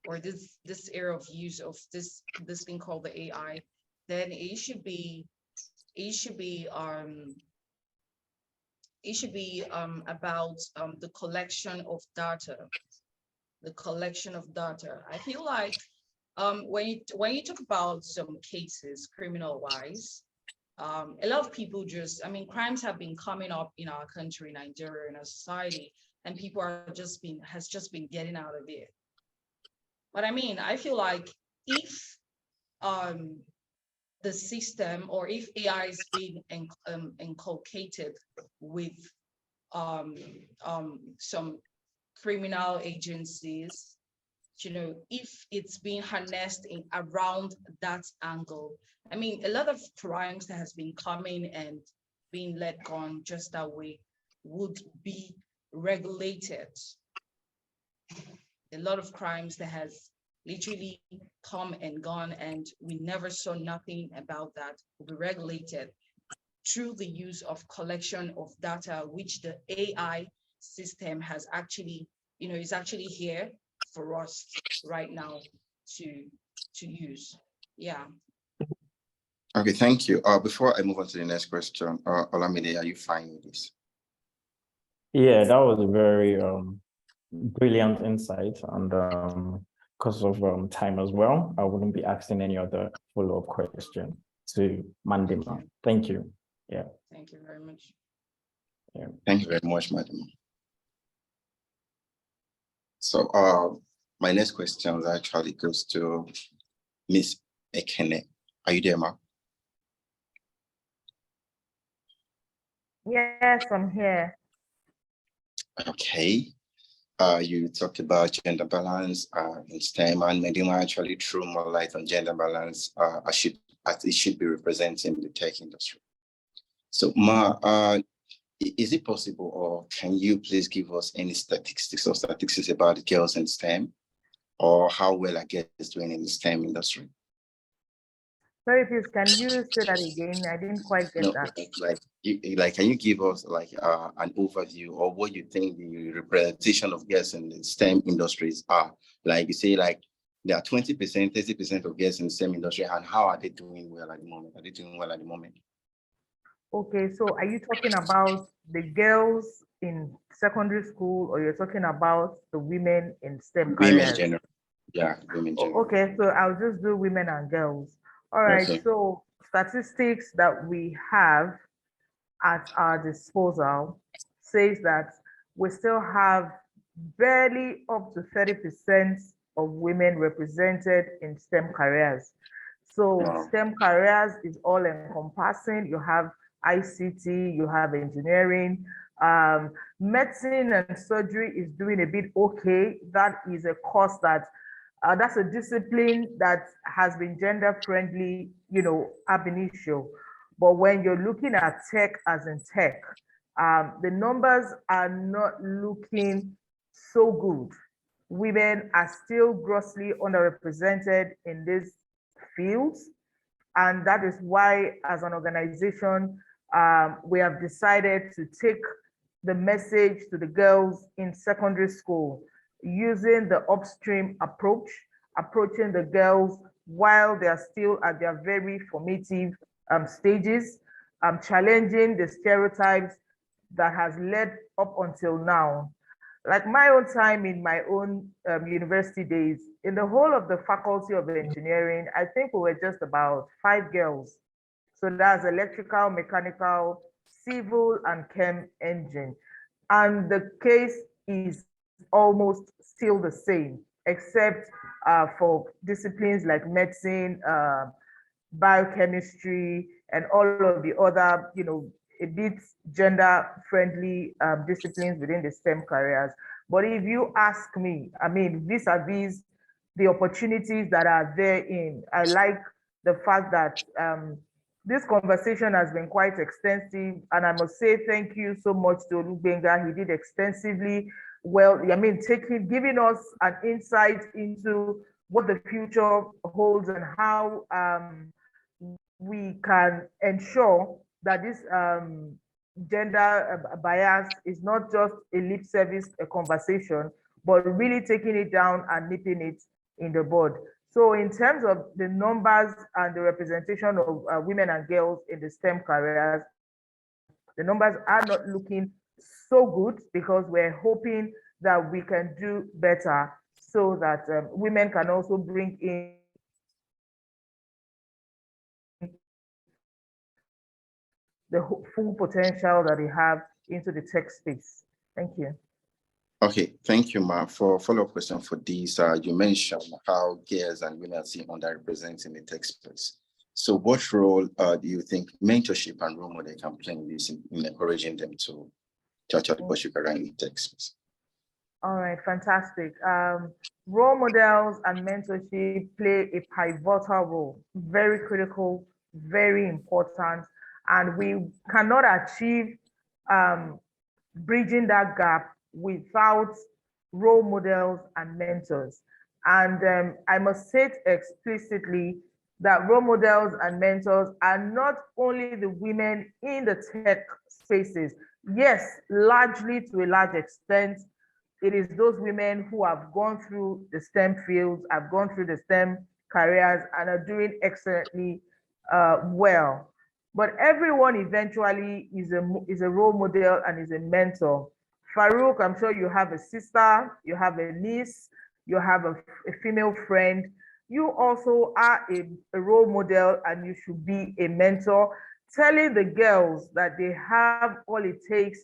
or this area of use of this thing called the AI, then it should be about the collection of data. I feel like when you talk about some cases criminal wise, a lot of people just, I mean, crimes have been coming up in our country, Nigeria, in our society, and people has just been getting out of it. But I mean, I feel like if the system, or if AI is being inculcated with some criminal agencies, you know, if it's being harnessed in around that angle. I mean, a lot of crimes that has been coming and being let gone just that way. would be regulated. A lot of crimes that has literally come and gone, and we never saw nothing about that, will be regulated through the use of collection of data, which the AI system has actually, is actually here for us right now to use. Yeah. Okay, thank you. Before I move on to the next question, Olamide, are you fine with this? Yeah, that was a very brilliant insight, and because of time as well, I wouldn't be asking any other follow-up question to Mandima. Thank you. Yeah. Thank you very much. Yeah. Thank you very much, madam. So my next question actually goes to Miss Ekene. Are you there, ma'am? Yes, I'm here. Okay. You talked about gender balance in STEM, and Medima actually threw more light on gender balance as it should be representing the tech industry. So, Ma, is it possible, or can you please give us any statistics about the girls in STEM, or how well are girls doing in the STEM industry? Sorry, please, can you say that again? I didn't quite get that. Can you give us an overview of what you think the representation of girls in the STEM industries are? Like you say, like there are 20%, 30% of girls in the STEM industry, and how are they doing well at the moment? Are they doing well at the moment? Okay, so are you talking about the girls in secondary school, or you're talking about the women in STEM Women careers? general. Yeah, women general. Okay, so I'll just do women and girls. All right, Okay. so statistics that we have at our disposal says that we still have barely up to 30% of women represented in STEM careers. So Wow. STEM careers is all encompassing. You have ICT, you have engineering, medicine and surgery is doing a bit okay. That is a course that that's a discipline that has been gender friendly, ab initio. But when you're looking at tech as in tech, the numbers are not looking so good. Women are still grossly underrepresented in these fields. And that is why, as an organization, we have decided to take the message to the girls in secondary school, using the upstream approach, approaching the girls while they are still at their very formative stages, challenging the stereotypes that has led up until now. Like my own time in my own university days, in the whole of the Faculty of Engineering, I think we were just about 5 girls. So that's electrical, mechanical, civil, and chem engine. And the case is almost still the same, except for disciplines like medicine, biochemistry, and all of the other, a bit gender-friendly disciplines within the STEM careers. But if you ask me, I mean, vis-a-vis the opportunities that are therein, I like the fact that this conversation has been quite extensive, and I must say thank you so much to Olubenga. He did extensively well. I mean, giving us an insight into what the future holds and how we can ensure that this gender bias is not just a lip service conversation, but really taking it down and nipping it in the bud. So in terms of the numbers and the representation of women and girls in the STEM careers, the numbers are not looking so good, because we're hoping that we can do better so that women can also bring in the full potential that they have into the tech space. Thank you. Okay, thank you, Ma. For follow-up question for this, you mentioned how girls and women are seen underrepresented in the tech space. So what role do you think mentorship and role model can play in this, in encouraging them to actually pursue career in the tech space? All right, fantastic. Role models and mentorship play a pivotal role, very critical, very important, and we cannot achieve bridging that gap without role models and mentors. And I must say it explicitly that role models and mentors are not only the women in the tech spaces. Yes, largely to a large extent, it is those women who have gone through the STEM fields, have gone through the STEM careers, and are doing excellently well. But everyone eventually is a role model and is a mentor. Farouk, I'm sure you have a sister, you have a niece, you have a female friend. You also are a role model and you should be a mentor, telling the girls that they have all it takes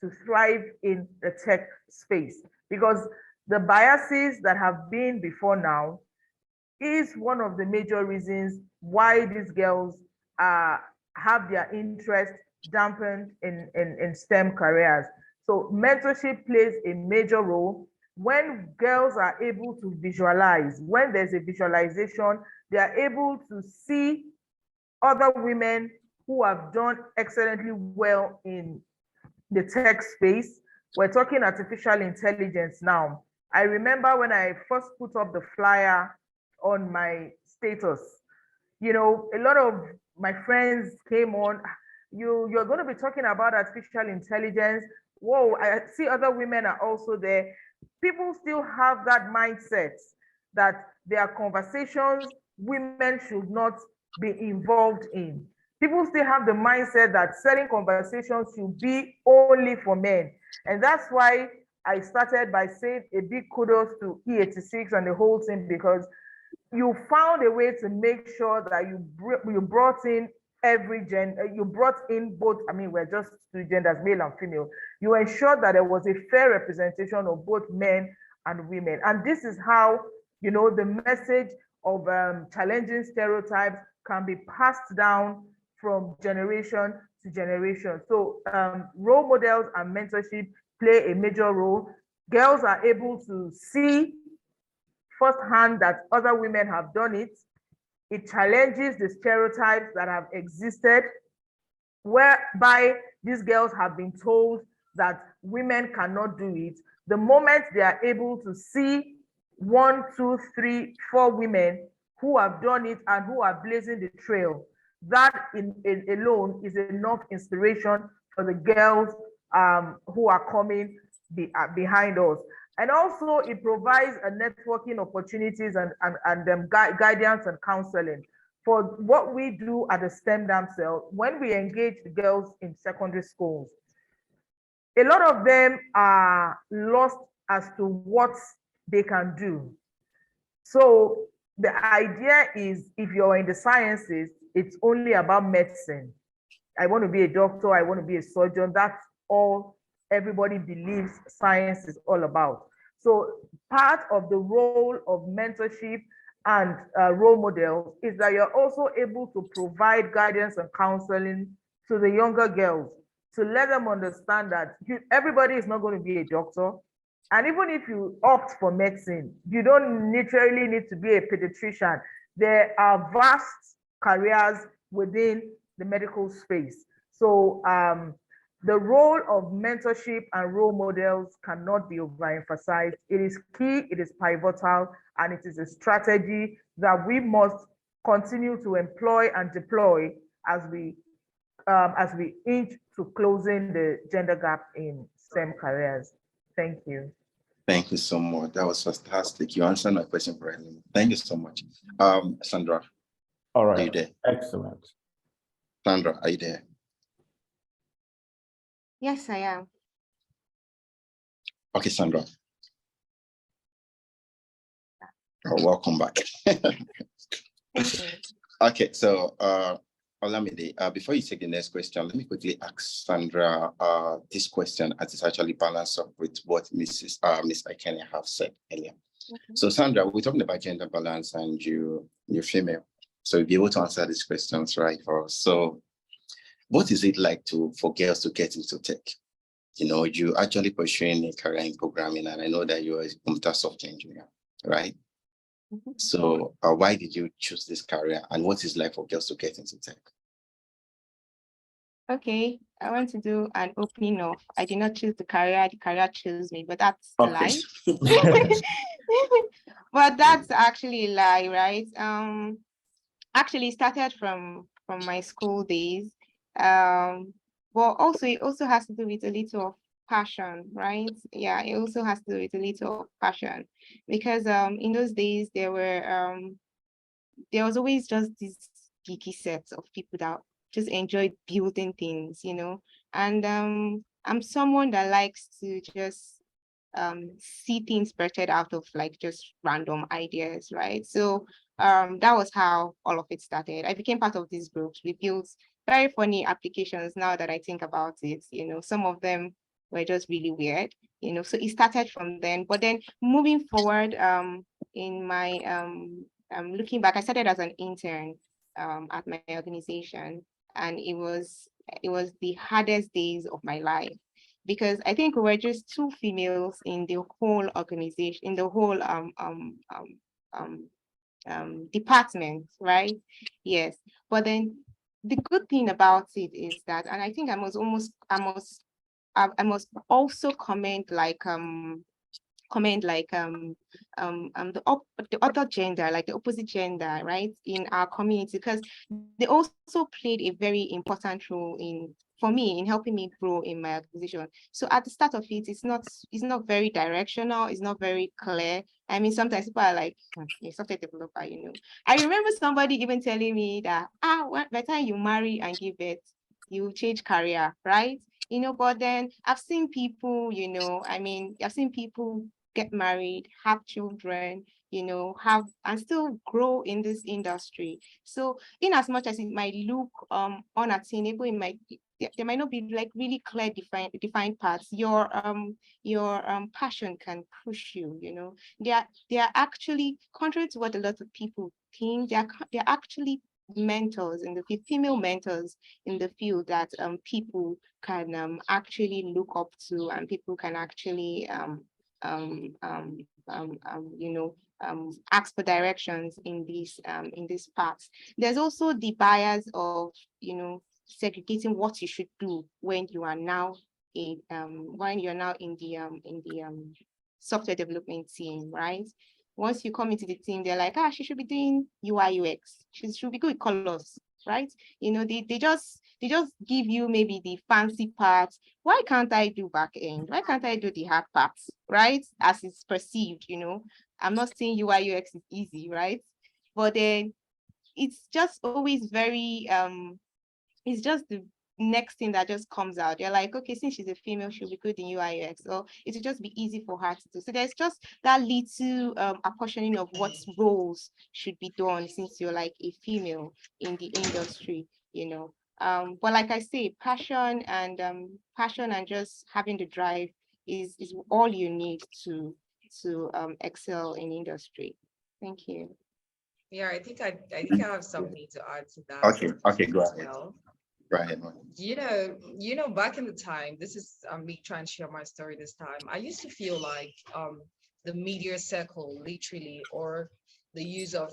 to thrive in the tech space. Because the biases that have been before now is one of the major reasons why these girls have their interest dampened in STEM careers. So mentorship plays a major role. When girls are able to visualize, when there's a visualization, they are able to see other women who have done excellently well in the tech space. We're talking artificial intelligence now. I remember when I first put up the flyer on my status, you know, a lot of my friends came on, you're going to be talking about artificial intelligence. Whoa, I see other women are also there. People still have that mindset that there are conversations women should not be involved in. People still have the mindset that certain conversations should be only for men. And that's why I started by saying a big kudos to E86 and the whole team, because you found a way to make sure that you brought in every gender, you brought in both, I mean, we're just two genders, male and female. You ensured that there was a fair representation of both men and women. And this is how, you know, the message of challenging stereotypes can be passed down from generation to generation. So role models and mentorship play a major role. Girls are able to see firsthand that other women have done it. It challenges the stereotypes that have existed, whereby these girls have been told that women cannot do it. The moment they are able to see 1, 2, 3, 4 women who have done it and who are blazing the trail, that alone is enough inspiration for the girls who are coming behind us. And also it provides a networking opportunities and guidance and counseling. For what we do at the STEM Dam Cell, when we engage the girls in secondary schools, a lot of them are lost as to what they can do. So the idea is, if you're in the sciences, it's only about medicine. I want to be a doctor, I want to be a surgeon. That's all everybody believes science is all about. So part of the role of mentorship and role models is that you're also able to provide guidance and counseling to the younger girls to let them understand that everybody is not going to be a doctor. And even if you opt for medicine, you don't literally need to be a pediatrician. There are vast careers within the medical space. So the role of mentorship and role models cannot be overemphasized. It is key, it is pivotal, and it is a strategy that we must continue to employ and deploy as we inch to closing the gender gap in STEM careers. Thank you. Thank you so much. That was fantastic. You answered my question correctly. Thank you so much. Sandra. All right. Are you there? Excellent. Sandra, are you there? Yes, I am. Okay, Sandra. Oh, welcome back. Okay, so Olamide, before you take the next question, let me quickly ask Sandra this question, as it's actually balanced up with what Miss Ikene have said earlier. Okay. So Sandra, we're talking about gender balance and you're female. So you'll be able to answer these questions right for us. So what is it like for girls to get into tech? You know, you actually pursuing a career in programming, and I know that you're a computer software engineer, right? Mm-hmm. So why did you choose this career, and what is it like for girls to get into tech? Okay, I went to do an opening of, I did not choose the career chose me, but that's a Okay. lie. But that's actually a lie, right? Actually started from my school days. But also it also has to do with a little of passion, right? Yeah, it also has to do with a little of passion, because in those days there was always just these geeky sets of people that just enjoy building things, and I'm someone that likes to just see things birthed out of like just random ideas, right? So that was how all of it started. I became part of these groups. We built very funny applications now that I think about it. Some of them were just really weird, so it started from then. But then moving forward, in my looking back, I started as an intern at my organization, and it was the hardest days of my life, because I think we were just two females in the whole organization, in the whole department, right? Yes. But then the good thing about it is that, and I think I must also comment the other gender, like the opposite gender, right, in our community, because they also played a very important role for me in helping me grow in my organization. So at the start of it, it's not very directional, it's not very clear. I mean, sometimes people are like, a software developer, I remember somebody even telling me that, by the time you marry and give birth, you change career, right? But then I've seen people, I've seen people get married, have children, have and still grow in this industry. So in as much as it might look unattainable, there might not be like really clear defined paths. Your passion can push you, They are actually, contrary to what a lot of people think, they're actually mentors in the female mentors in the field that people can actually look up to, and people can actually ask for directions in these parts. There's also the bias of segregating what you should do when you are now in the software development team, right? Once you come into the team, they're like, she should be doing UI UX. She should be good with colors, right? They just give you maybe the fancy parts. Why can't I do back end? Why can't I do the hard parts, right? As it's perceived, I'm not saying UI UX is easy, right? But then it's just always very it's just the next thing that just comes out. They're like, okay, since she's a female, she'll be good in UI UX, or it will just be easy for her to do. So there's just that little apportioning of what roles should be done since you're like a female in the industry, But like I say, passion and just having the drive is all you need to excel in industry. Thank you. Yeah, I think I have something to add to that. Okay, go as ahead. well. Go ahead. Back in the time, this is me trying to share my story this time. I used to feel like the media circle, literally, or the use of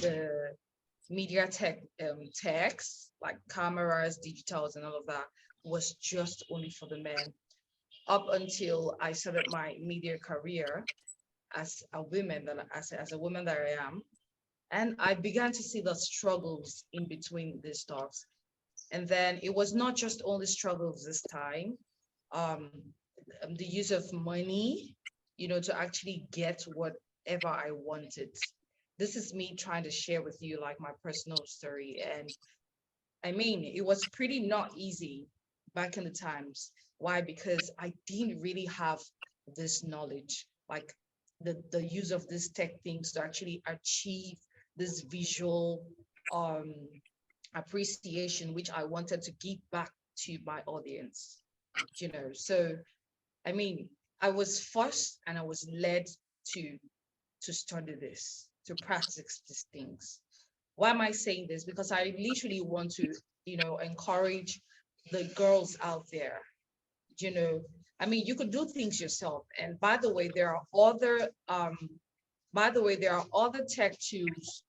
the media techs like cameras, digitals, and all of that was just only for the men. Up until I started my media career as a woman as a woman that I am. And I began to see the struggles in between these stuffs. And then it was not just only struggles this time, the use of money, to actually get whatever I wanted. This is me trying to share with you like my personal story. And I mean, it was pretty not easy back in the times. Why? Because I didn't really have this knowledge, like the use of these tech things to actually achieve this visual appreciation, which I wanted to give back to my audience, So, I mean, I was forced and I was led to study this, to practice these things. Why am I saying this? Because I literally want to, encourage the girls out there, I mean, you could do things yourself. And by the way, there are other tech tools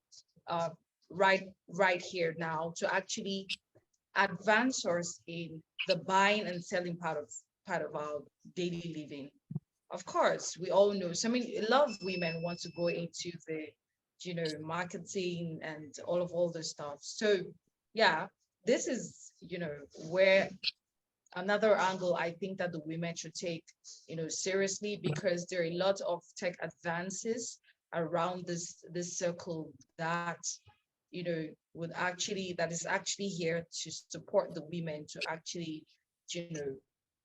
right here now to actually advancers in the buying and selling part of our daily living. Of course, we all know. So I mean, a lot of women want to go into the, marketing and all the stuff. So yeah, this is, where another angle I think that the women should take, seriously, because there are a lot of tech advances around this circle that, that is actually here to support the women to actually,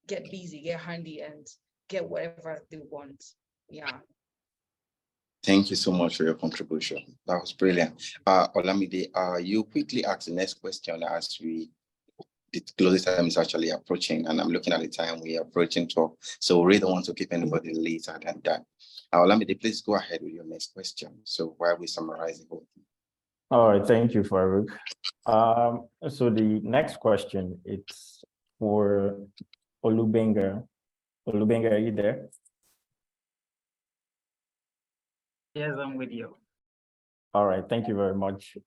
get busy, get handy, and get whatever they want. Yeah. Thank you so much for your contribution. That was brilliant. Olamide, you quickly ask the next question as the closing time is actually approaching, and I'm looking at the time we are approaching 12. So we really don't want to keep anybody later than that. Olamide, please go ahead with your next question. So while we summarize the whole thing. All right, thank you, Farouk. So the next question, it's for Olubenga. Olubenga, are you there? Yes, I'm with you. All right, thank you very much.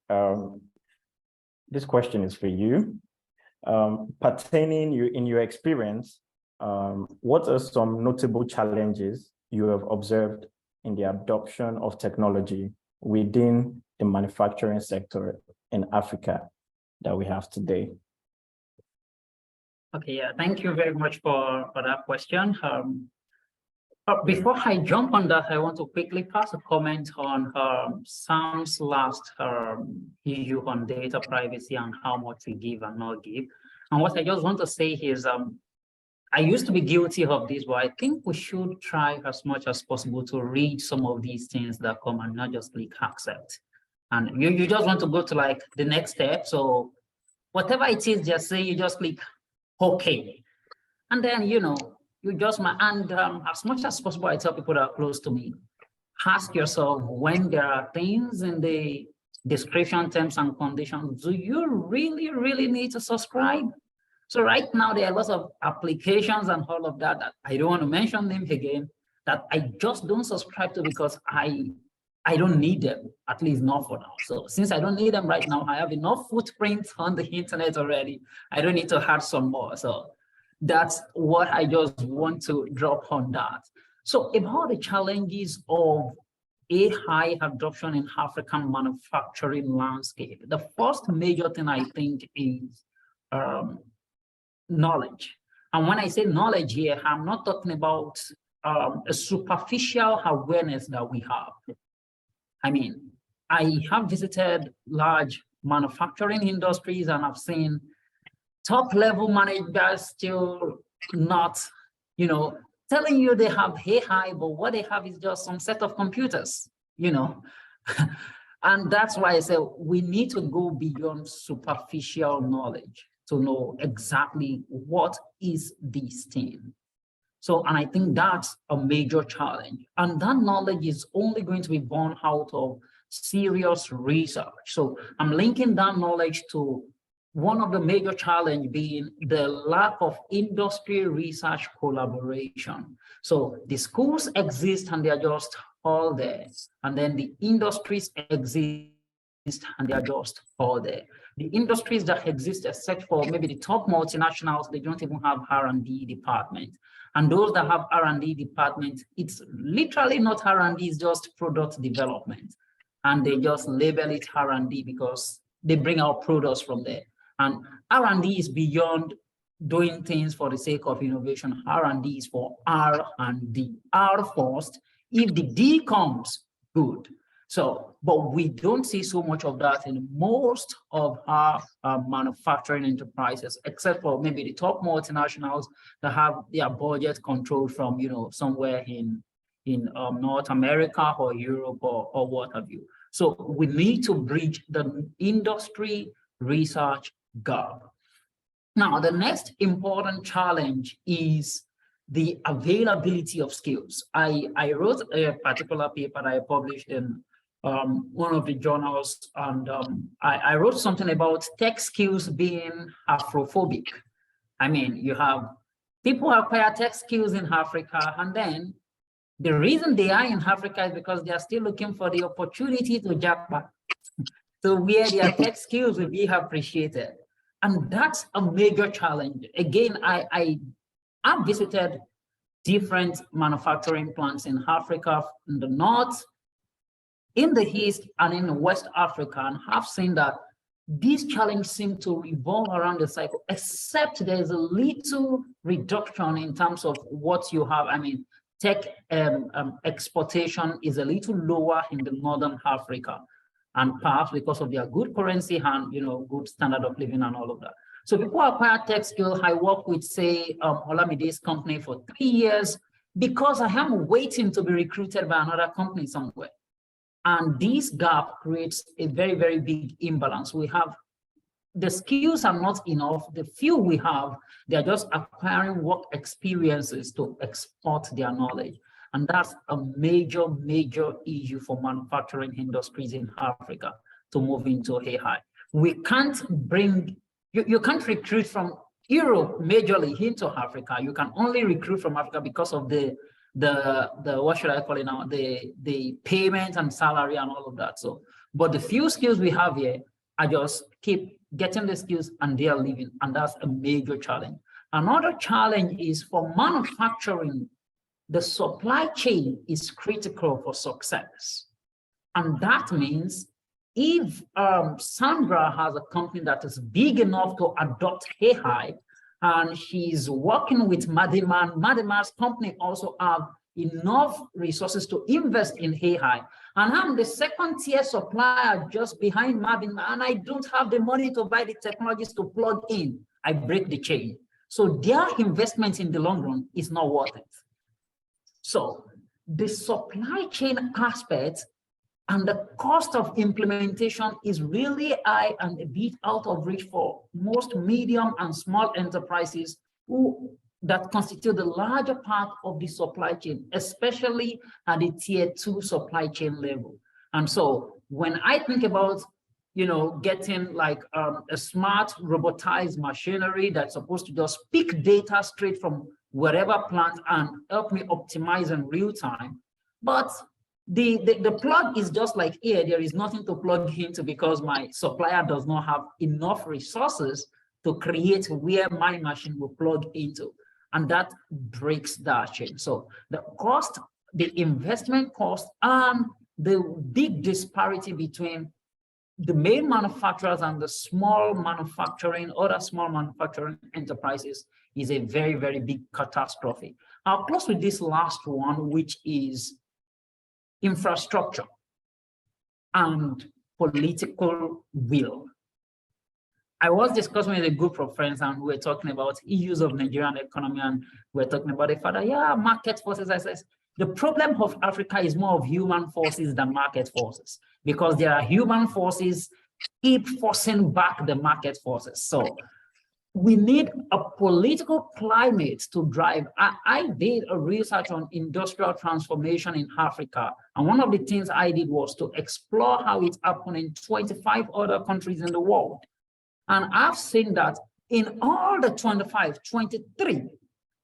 This question is for you. Pertaining in your experience, what are some notable challenges you have observed in the adoption of technology within the manufacturing sector in Africa that we have today? Okay, yeah, thank you very much for that question. But before I jump on that, I want to quickly pass a comment on Sam's last issue on data privacy and how much we give and not give. And what I just want to say is, I used to be guilty of this, but I think we should try as much as possible to read some of these things that come and not just click accept. And you just want to go to like the next step. So whatever it is, just say you just click okay. And then, you just, and as much as possible, I tell people that are close to me, ask yourself when there are things in the description, terms and conditions, do you really, really need to subscribe? So right now, there are lots of applications and all of that I don't want to mention them again, that I just don't subscribe to because I don't need them, at least not for now. So since I don't need them right now, I have enough footprints on the internet already. I don't need to add some more. So that's what I just want to drop on that. So about the challenges of AI adoption in African manufacturing landscape, the first major thing I think is knowledge. And when I say knowledge here, I'm not talking about a superficial awareness that we have. I mean, I have visited large manufacturing industries and I've seen top level managers still not, telling you they have AI, but what they have is just some set of computers, And that's why I say we need to go beyond superficial knowledge to know exactly what is this thing. So, and I think that's a major challenge. And that knowledge is only going to be born out of serious research. So I'm linking that knowledge to one of the major challenges being the lack of industry research collaboration. So the schools exist and they're just all there. And then the industries exist and they're just all there. The industries that exist, except for maybe the top multinationals, they don't even have R&D department. And those that have R&D department, it's literally not R&D, it's just product development. And they just label it R&D because they bring out products from there. And R&D is beyond doing things for the sake of innovation. R&D is for R&D. R first. If the D comes, good. So, but we don't see so much of that in most of our manufacturing enterprises, except for maybe the top multinationals that have their budget controlled from, somewhere in North America or Europe or what have you. So we need to bridge the industry research gap. Now, the next important challenge is the availability of skills. I wrote a particular paper that I published in one of the journals, and I wrote something about tech skills being Afrophobic. I mean, you have people acquire tech skills in Africa, and then the reason they are in Africa is because they are still looking for the opportunity to jump back. So where their tech skills will be appreciated. And that's a major challenge. Again, I have visited different manufacturing plants in Africa, in the north, in the east, and in West Africa, and have seen that these challenges seem to revolve around the cycle, except there's a little reduction in terms of what you have. I mean, tech exportation is a little lower in the northern Africa, and perhaps because of their good currency and good standard of living and all of that. So before I acquire tech skill, I work with, say, Olamide's company for 3 years because I am waiting to be recruited by another company somewhere. And this gap creates a very, very big imbalance. We have, the skills are not enough. The few we have, they're just acquiring work experiences to export their knowledge. And that's a major, major issue for manufacturing industries in Africa to move into AI. We can't bring, you can't recruit from Europe majorly into Africa. You can only recruit from Africa because of the what should I call it now, the payment and salary and all of that. So, but the few skills we have here, I just keep getting the skills and they are leaving, and that's a major challenge. Another challenge is for manufacturing, the supply chain is critical for success. And that means if Sandra has a company that is big enough to adopt AI, and she's working with Madiman, Madiman's company also have enough resources to invest in AI, and I'm the second tier supplier just behind Madiman, and I don't have the money to buy the technologies to plug in, I break the chain. So their investment in the long run is not worth it. So the supply chain aspect and the cost of implementation is really high and a bit out of reach for most medium and small enterprises that constitute the larger part of the supply chain, especially at the tier 2 supply chain level. And so when I think about, getting like a smart robotized machinery that's supposed to just pick data straight from wherever plant and help me optimize in real time, but the plug is just like here, there is nothing to plug into because my supplier does not have enough resources to create where my machine will plug into. And that breaks that chain. So the cost, the investment cost, and the big disparity between the main manufacturers and the small manufacturing, other small manufacturing enterprises is a very, very big catastrophe. I'll close with this last one, which is infrastructure and political will. I was discussing with a group of friends and we were talking about issues of Nigerian economy, and we were talking about the fact that, yeah, market forces. I said, the problem of Africa is more of human forces than market forces, because there are human forces keep forcing back the market forces. So we need a political climate to drive. I did a research on industrial transformation in Africa. And one of the things I did was to explore how it's happening in 25 other countries in the world. And I've seen that in all the 25, 23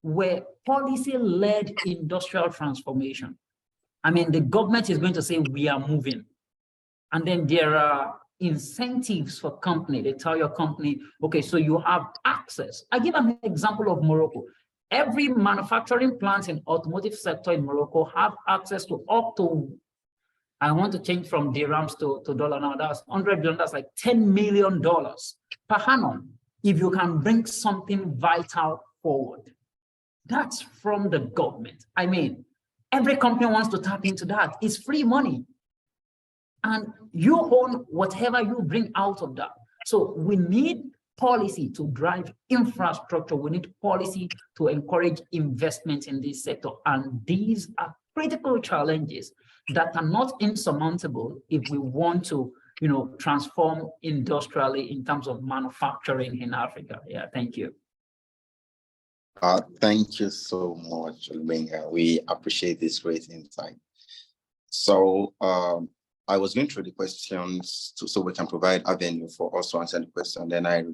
were policy-led industrial transformation. I mean, the government is going to say, we are moving. And then there are incentives for company. They tell your company, okay, so you have access. I give an example of Morocco. Every manufacturing plant in automotive sector in Morocco have access to up to, I want to change from dirhams to dollar now, that's 100 billion, that's like $10 million per annum, if you can bring something vital forward. That's from the government. I mean, every company wants to tap into that. It's free money. And you own whatever you bring out of that. So we need policy to drive infrastructure. We need policy to encourage investment in this sector. And these are critical challenges that are not insurmountable if we want to, transform industrially in terms of manufacturing in Africa. Yeah, thank you. Thank you so much, Olubenga. We appreciate this great insight. So I was going through the questions so we can provide avenue for us to answer the question. Then I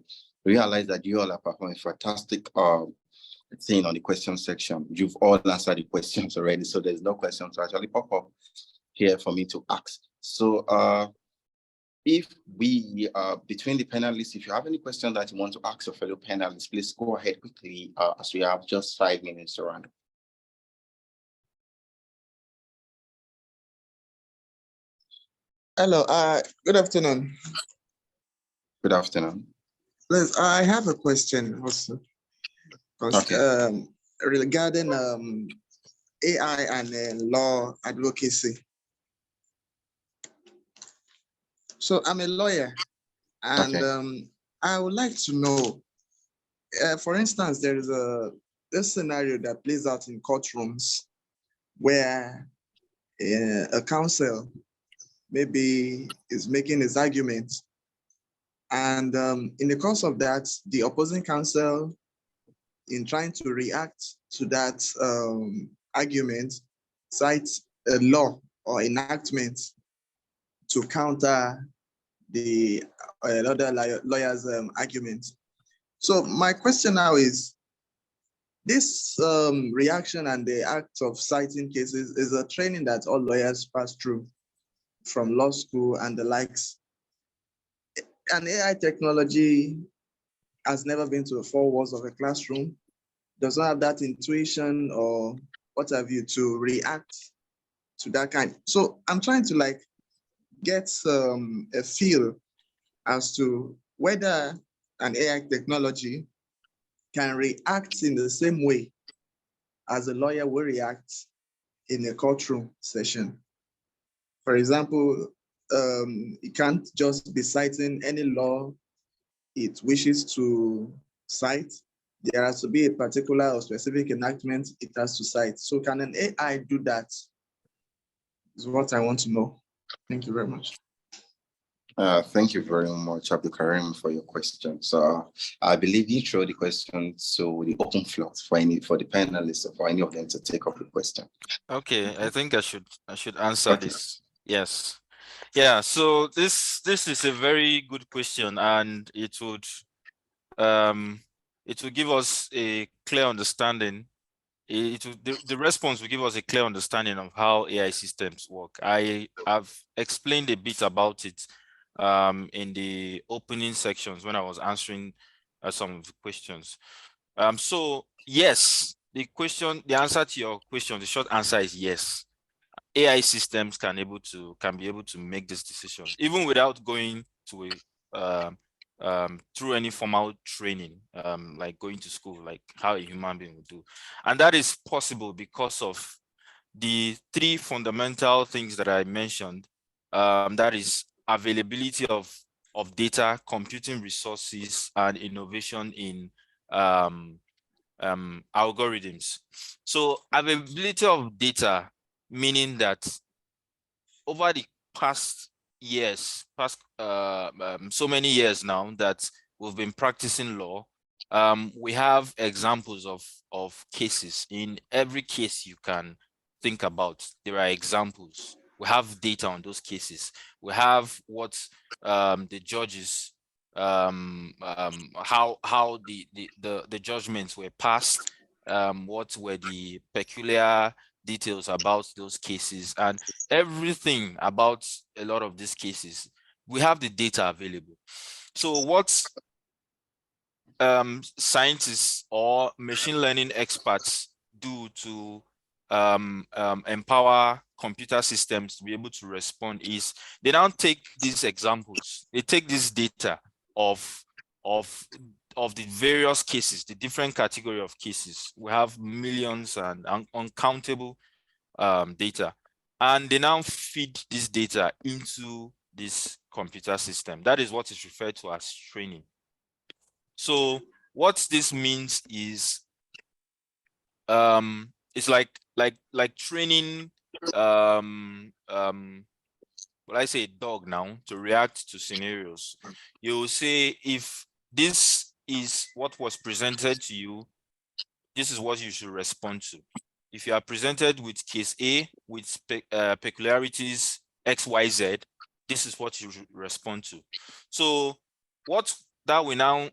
realized that you all are performing fantastic thing on the question section. You've all answered the questions already, so there's no questions to actually pop up here for me to ask. So if we, between the panelists, if you have any questions that you want to ask your fellow panelists, please go ahead quickly, as we have just 5 minutes to run. Hello, good afternoon. Good afternoon. Yes, I have a question also. Okay. Regarding AI and law advocacy. So I'm a lawyer, and Okay. I would like to know, for instance, there is this scenario that plays out in courtrooms where a counsel maybe is making his argument, and in the course of that, the opposing counsel, in trying to react to that argument, cites a law or enactment to counter the other lawyer's argument. So my question now is, this reaction and the act of citing cases is a training that all lawyers pass through from law school and the likes. And AI technology has never been to the four walls of a classroom, does not have that intuition or what have you to react to that kind. So I'm trying to like get a feel as to whether an AI technology can react in the same way as a lawyer will react in a courtroom session. For example, it can't just be citing any law it wishes to cite. There has to be a particular or specific enactment it has to cite. So can an AI do that? Is what I want to know. Thank you very much. Thank you very much, Abdul Karim, for your question. So I believe you throw the question to the open floor for the panelists or for any of them to take up the question. Okay, I think I should answer this. Yes. Yeah, so this is a very good question, and it would give us a clear understanding. The response will give us a clear understanding of how AI systems work. I have explained a bit about it in the opening sections when I was answering some of the questions. So yes, the answer to your question, the short answer is yes. AI systems can be able to make this decision even without going to through any formal training, like going to school, like how a human being would do. And that is possible because of the 3 fundamental things that I mentioned. That is availability of data, computing resources, and innovation in algorithms. So availability of data, meaning that over the past years, so many years now that we've been practicing law, we have examples of cases. In every case you can think about, there are examples. We have data on those cases. We have what the judges, how the judgments were passed, what were the peculiar details about those cases, and everything about a lot of these cases. We have the data available. So what scientists or machine learning experts do to empower computer systems to be able to respond is they now take these examples, they take this data of the various cases, the different category of cases. We have millions and uncountable data, and they now feed this data into this computer system. That is what is referred to as training. So what this means is it's like training well, I say a dog now to react to scenarios. You will say, if this is what was presented to you, this is what you should respond to. If you are presented with case A with peculiarities XYZ, this is what you should respond to. So what that will now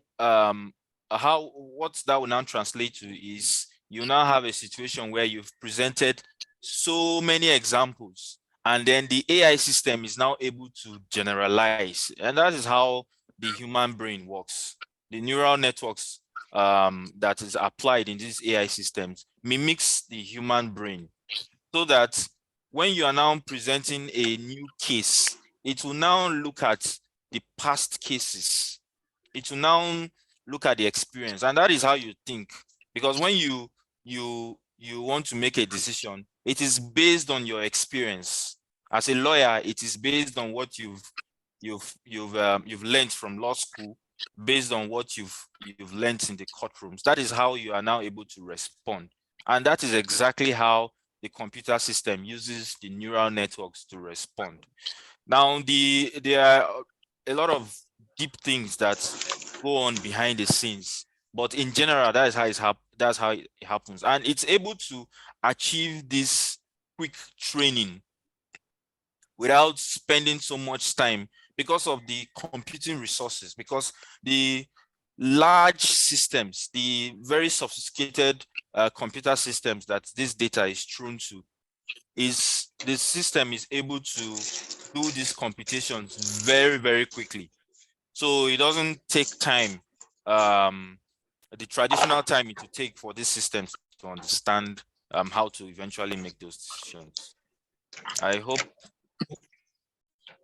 translate to is you now have a situation where you've presented so many examples, And then the AI system is now able to generalize. And that is how the human brain works. The neural networks that is applied in these AI systems mimics the human brain, so that when you are now presenting a new case, it will now look at the past cases. It will now look at the experience, and that is how you think. Because when you want to make a decision, it is based on your experience. As a lawyer, it is based on what you've learned from law school, based on what you've learned in the courtrooms. That is how you are now able to respond, and that is exactly how the computer system uses the neural networks to respond. Now, there are a lot of deep things that go on behind the scenes, but in general, that is how that's how it happens, and it's able to achieve this quick training without spending so much time because of the computing resources, because the large systems, the very sophisticated computer systems that this data is thrown to, is the system is able to do these computations very, very quickly. So it doesn't take time, the traditional time it would take for these systems to understand how to eventually make those decisions. I hope.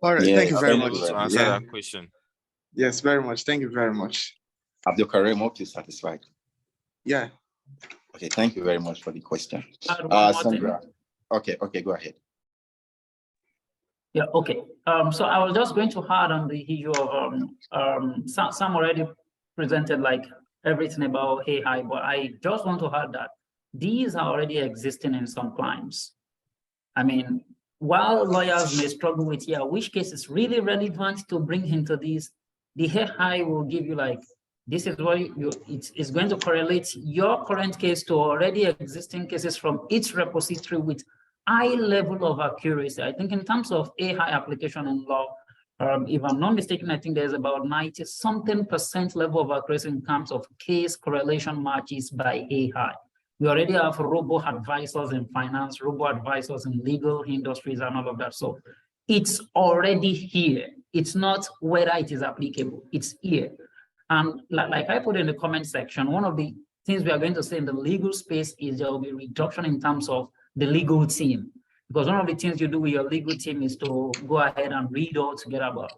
All right, Yeah, thank you very I'm much. able to answer that question. Yes, very much. Thank you very much. Abdul Karim, hope you're satisfied. Yeah. Okay, thank you very much for the question. Add one more thing. Sandra. Okay, go ahead. Yeah, okay. So I was just going to add on the issue of Sam already presented like everything about AI, but I just want to add that these are already existing in some clients. I mean, while lawyers may struggle with, which case is really relevant to bring into this, the AI will give you like, this is what it's going to correlate your current case to already existing cases from its repository with high level of accuracy. I think in terms of AI application in law, if I'm not mistaken, I think there's about 90-something% level of accuracy in terms of case correlation matches by AI. We already have robo-advisors in finance, robo-advisors in legal industries and all of that. So it's already here. It's not whether it is applicable, it's here. And like I put in the comment section, one of the things we are going to say in the legal space is there will be reduction in terms of the legal team. Because one of the things you do with your legal team is to go ahead and read all together, but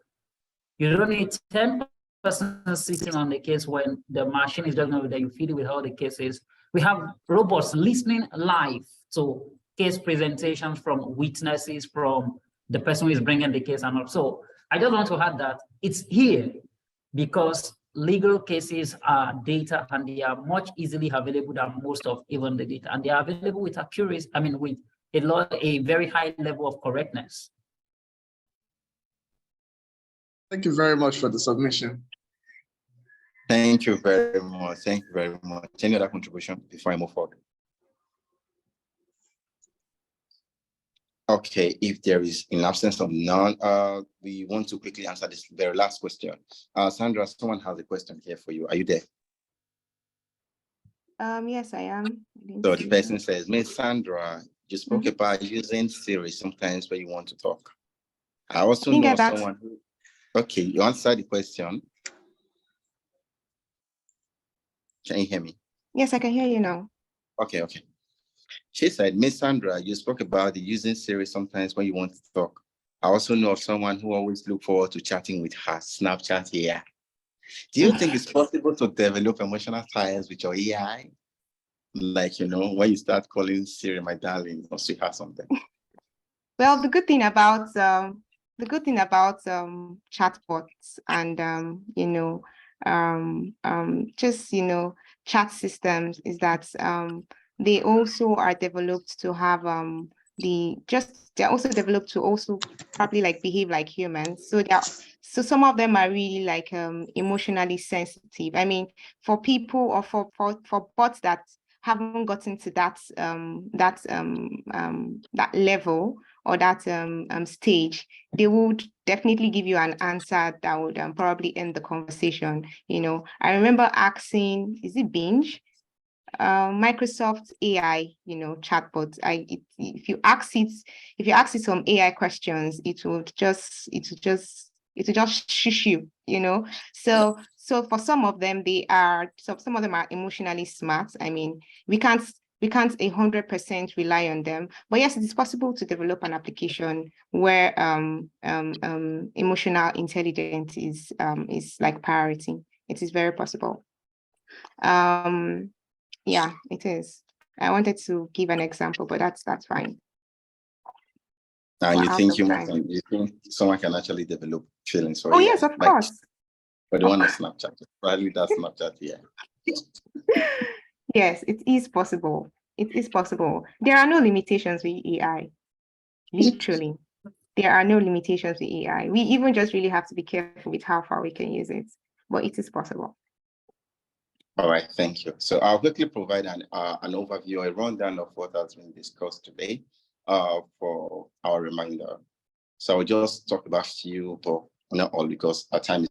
you don't need 10 persons sitting on the case when the machine is just that you feed it with all the cases. We have robots listening live to case presentations from witnesses, from the person who is bringing the case and all. So I just want to add that it's here because legal cases are data and they are much easily available than most of even the data, and they are available with accuracy, I mean, with a very high level of correctness. Thank you very much for the submission. Thank you very much. Thank you very much. Any other contribution before I move forward? Okay, if there is in absence of none, we want to quickly answer this very last question. Sandra, someone has a question here for you. Are you there? Yes, I am. So the person says, Miss Sandra, you spoke about using Siri sometimes when you want to talk. I also know someone who, okay, you answered the question. Can you hear me? Yes, I can hear you now. Okay. She said, Miss Sandra, you spoke about the using Siri sometimes when you want to talk. I also know of someone who always look forward to chatting with her Snapchat AI. Do you think it's possible to develop emotional ties with your AI? Like, when you start calling Siri my darling or sweetheart something. Well, the good thing about chatbots and chat systems is that they also are developed to have they're also developed to also probably like behave like humans. So some of them are really like emotionally sensitive. I mean, for people or for bots that haven't gotten to that level or that stage, they would definitely give you an answer that would probably end the conversation. I remember asking, is it Binge? Microsoft AI, chatbot. If you ask it some AI questions, it will just shush you, So for some of them, some of them are emotionally smart. I mean, we can't 100% rely on them, but yes, it is possible to develop an application where emotional intelligence is like priority. It is very possible. Yeah, it is. I wanted to give an example, but that's fine. And We're you out think of you time. think someone can actually develop feelings for Oh AI? yes, of Like, course. for the one on Snapchat, probably that's Snapchat, yeah. Yes, it is possible. It is possible. There are no limitations with AI. Literally, there are no limitations with AI. We even just really have to be careful with how far we can use it, but it is possible. All right, thank you. So I'll quickly provide an overview, a rundown of what has been discussed today for our reminder. So I'll just talk about a few, but not all, because our time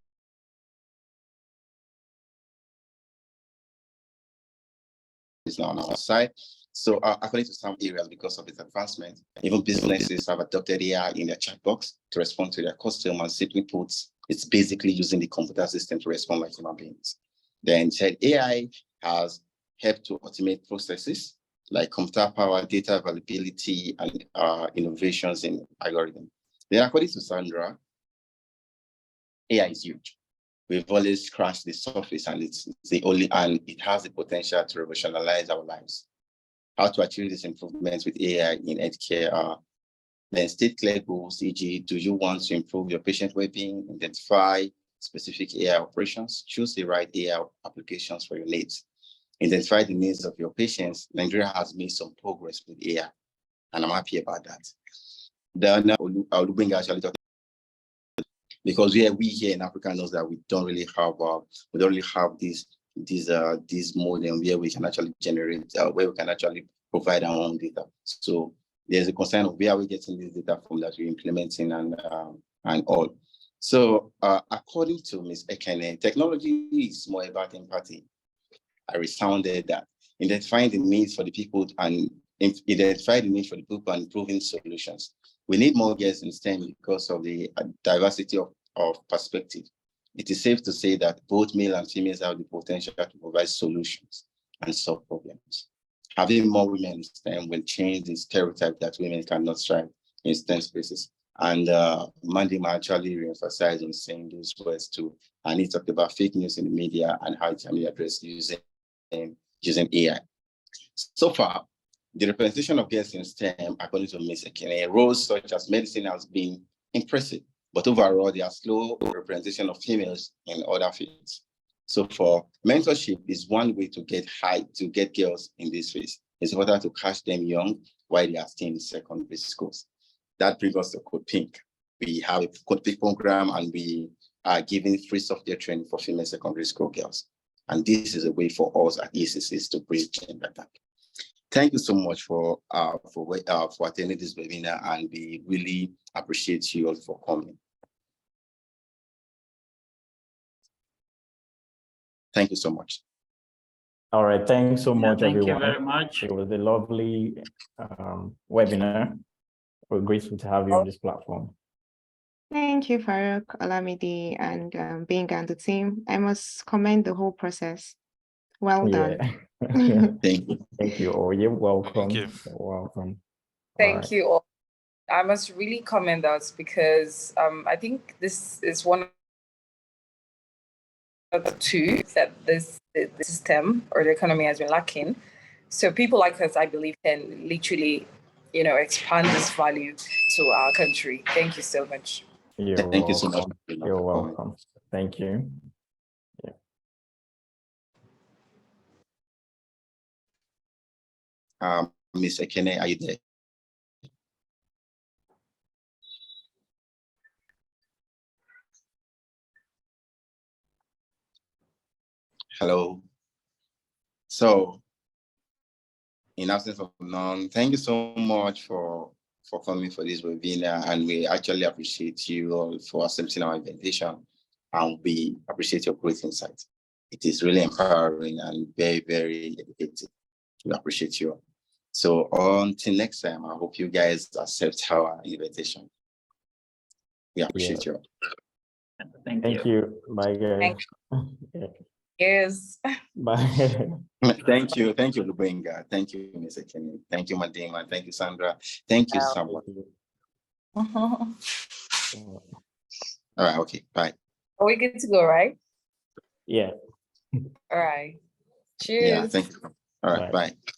is not on our side. So according to some areas, because of its advancement, even businesses have adopted AI in their chat box to respond to their customers. Simply put, it's basically using the computer system to respond like human beings. Then said AI has helped to automate processes like computer power, data availability, and innovations in algorithm. Then according to Sandra, AI is huge. We've always scratched the surface, and it's the only, and it has the potential to revolutionize our lives. How to achieve these improvements with AI in healthcare then state clear goals, e.g., do you want to improve your patient well-being, identify specific AI operations, choose the right AI applications for your needs, identify the needs of your patients. Nigeria has made some progress with AI, and I'm happy about that. Then Olubenga actually talked, because we here in Africa knows that we don't really have this modem where we can actually generate, where we can actually provide our own data. So there's a concern of where are we getting this data from that we're implementing and all. So according to Ms. Ekene, technology is more about empathy. I resounded that, identifying the needs for the people and improving solutions. We need more girls in STEM because of the diversity of perspective. It is safe to say that both male and females have the potential to provide solutions and solve problems. Having more women in STEM will change the stereotype that women cannot thrive in STEM spaces. And Mandy actually re-emphasized on saying those words too. And he talked about fake news in the media and how it can be addressed using AI. So far, the representation of girls in STEM, according to Ms. Ekene, roles such as medicine has been impressive, but overall, there are slow representation of females in other fields. So for mentorship is one way to get girls in this space. It's important to catch them young while they are still in secondary schools. That brings us to Code Pink. We have a Code Pink program, and we are giving free software training for female secondary school girls. And this is a way for us at ECCs to bridge gender gap. Thank you so much for attending this webinar, and we really appreciate you all for coming. Thank you so much. All right, thanks so much, Thank everyone. you very much. It was a lovely webinar. We're grateful to have you on this platform. Thank you, Farouk, Olamide, and Benga and the team. I must commend the whole process. Well done. Thank you. Thank you all. You're welcome. Thank you. You're welcome. Thank you all. I must really commend us because I think this is one of the two that the system or the economy has been lacking. So people like us, I believe, can literally, expand this value to our country. Thank you so much. Thank you so much. You're welcome. Thank you. Ms. Ekene, are you there? Hello. So, in absence of none, thank you so much for coming for this webinar, and we actually appreciate you all for accepting our invitation, and we appreciate your great insights. It is really empowering and very, very educative. We appreciate you all. So until next time, I hope you guys accept our invitation. We appreciate you all. Thank you. Bye, guys. Yeah. Yes. Bye. Thank you, Lubenga. Thank you, Mr. Kenny. Thank you, Madima. Thank you, Sandra. Thank you, Samuel. All right, okay, bye. Are we good to go, right? Yeah. All right. Cheers. Yeah, thank you. All right, Bye. bye.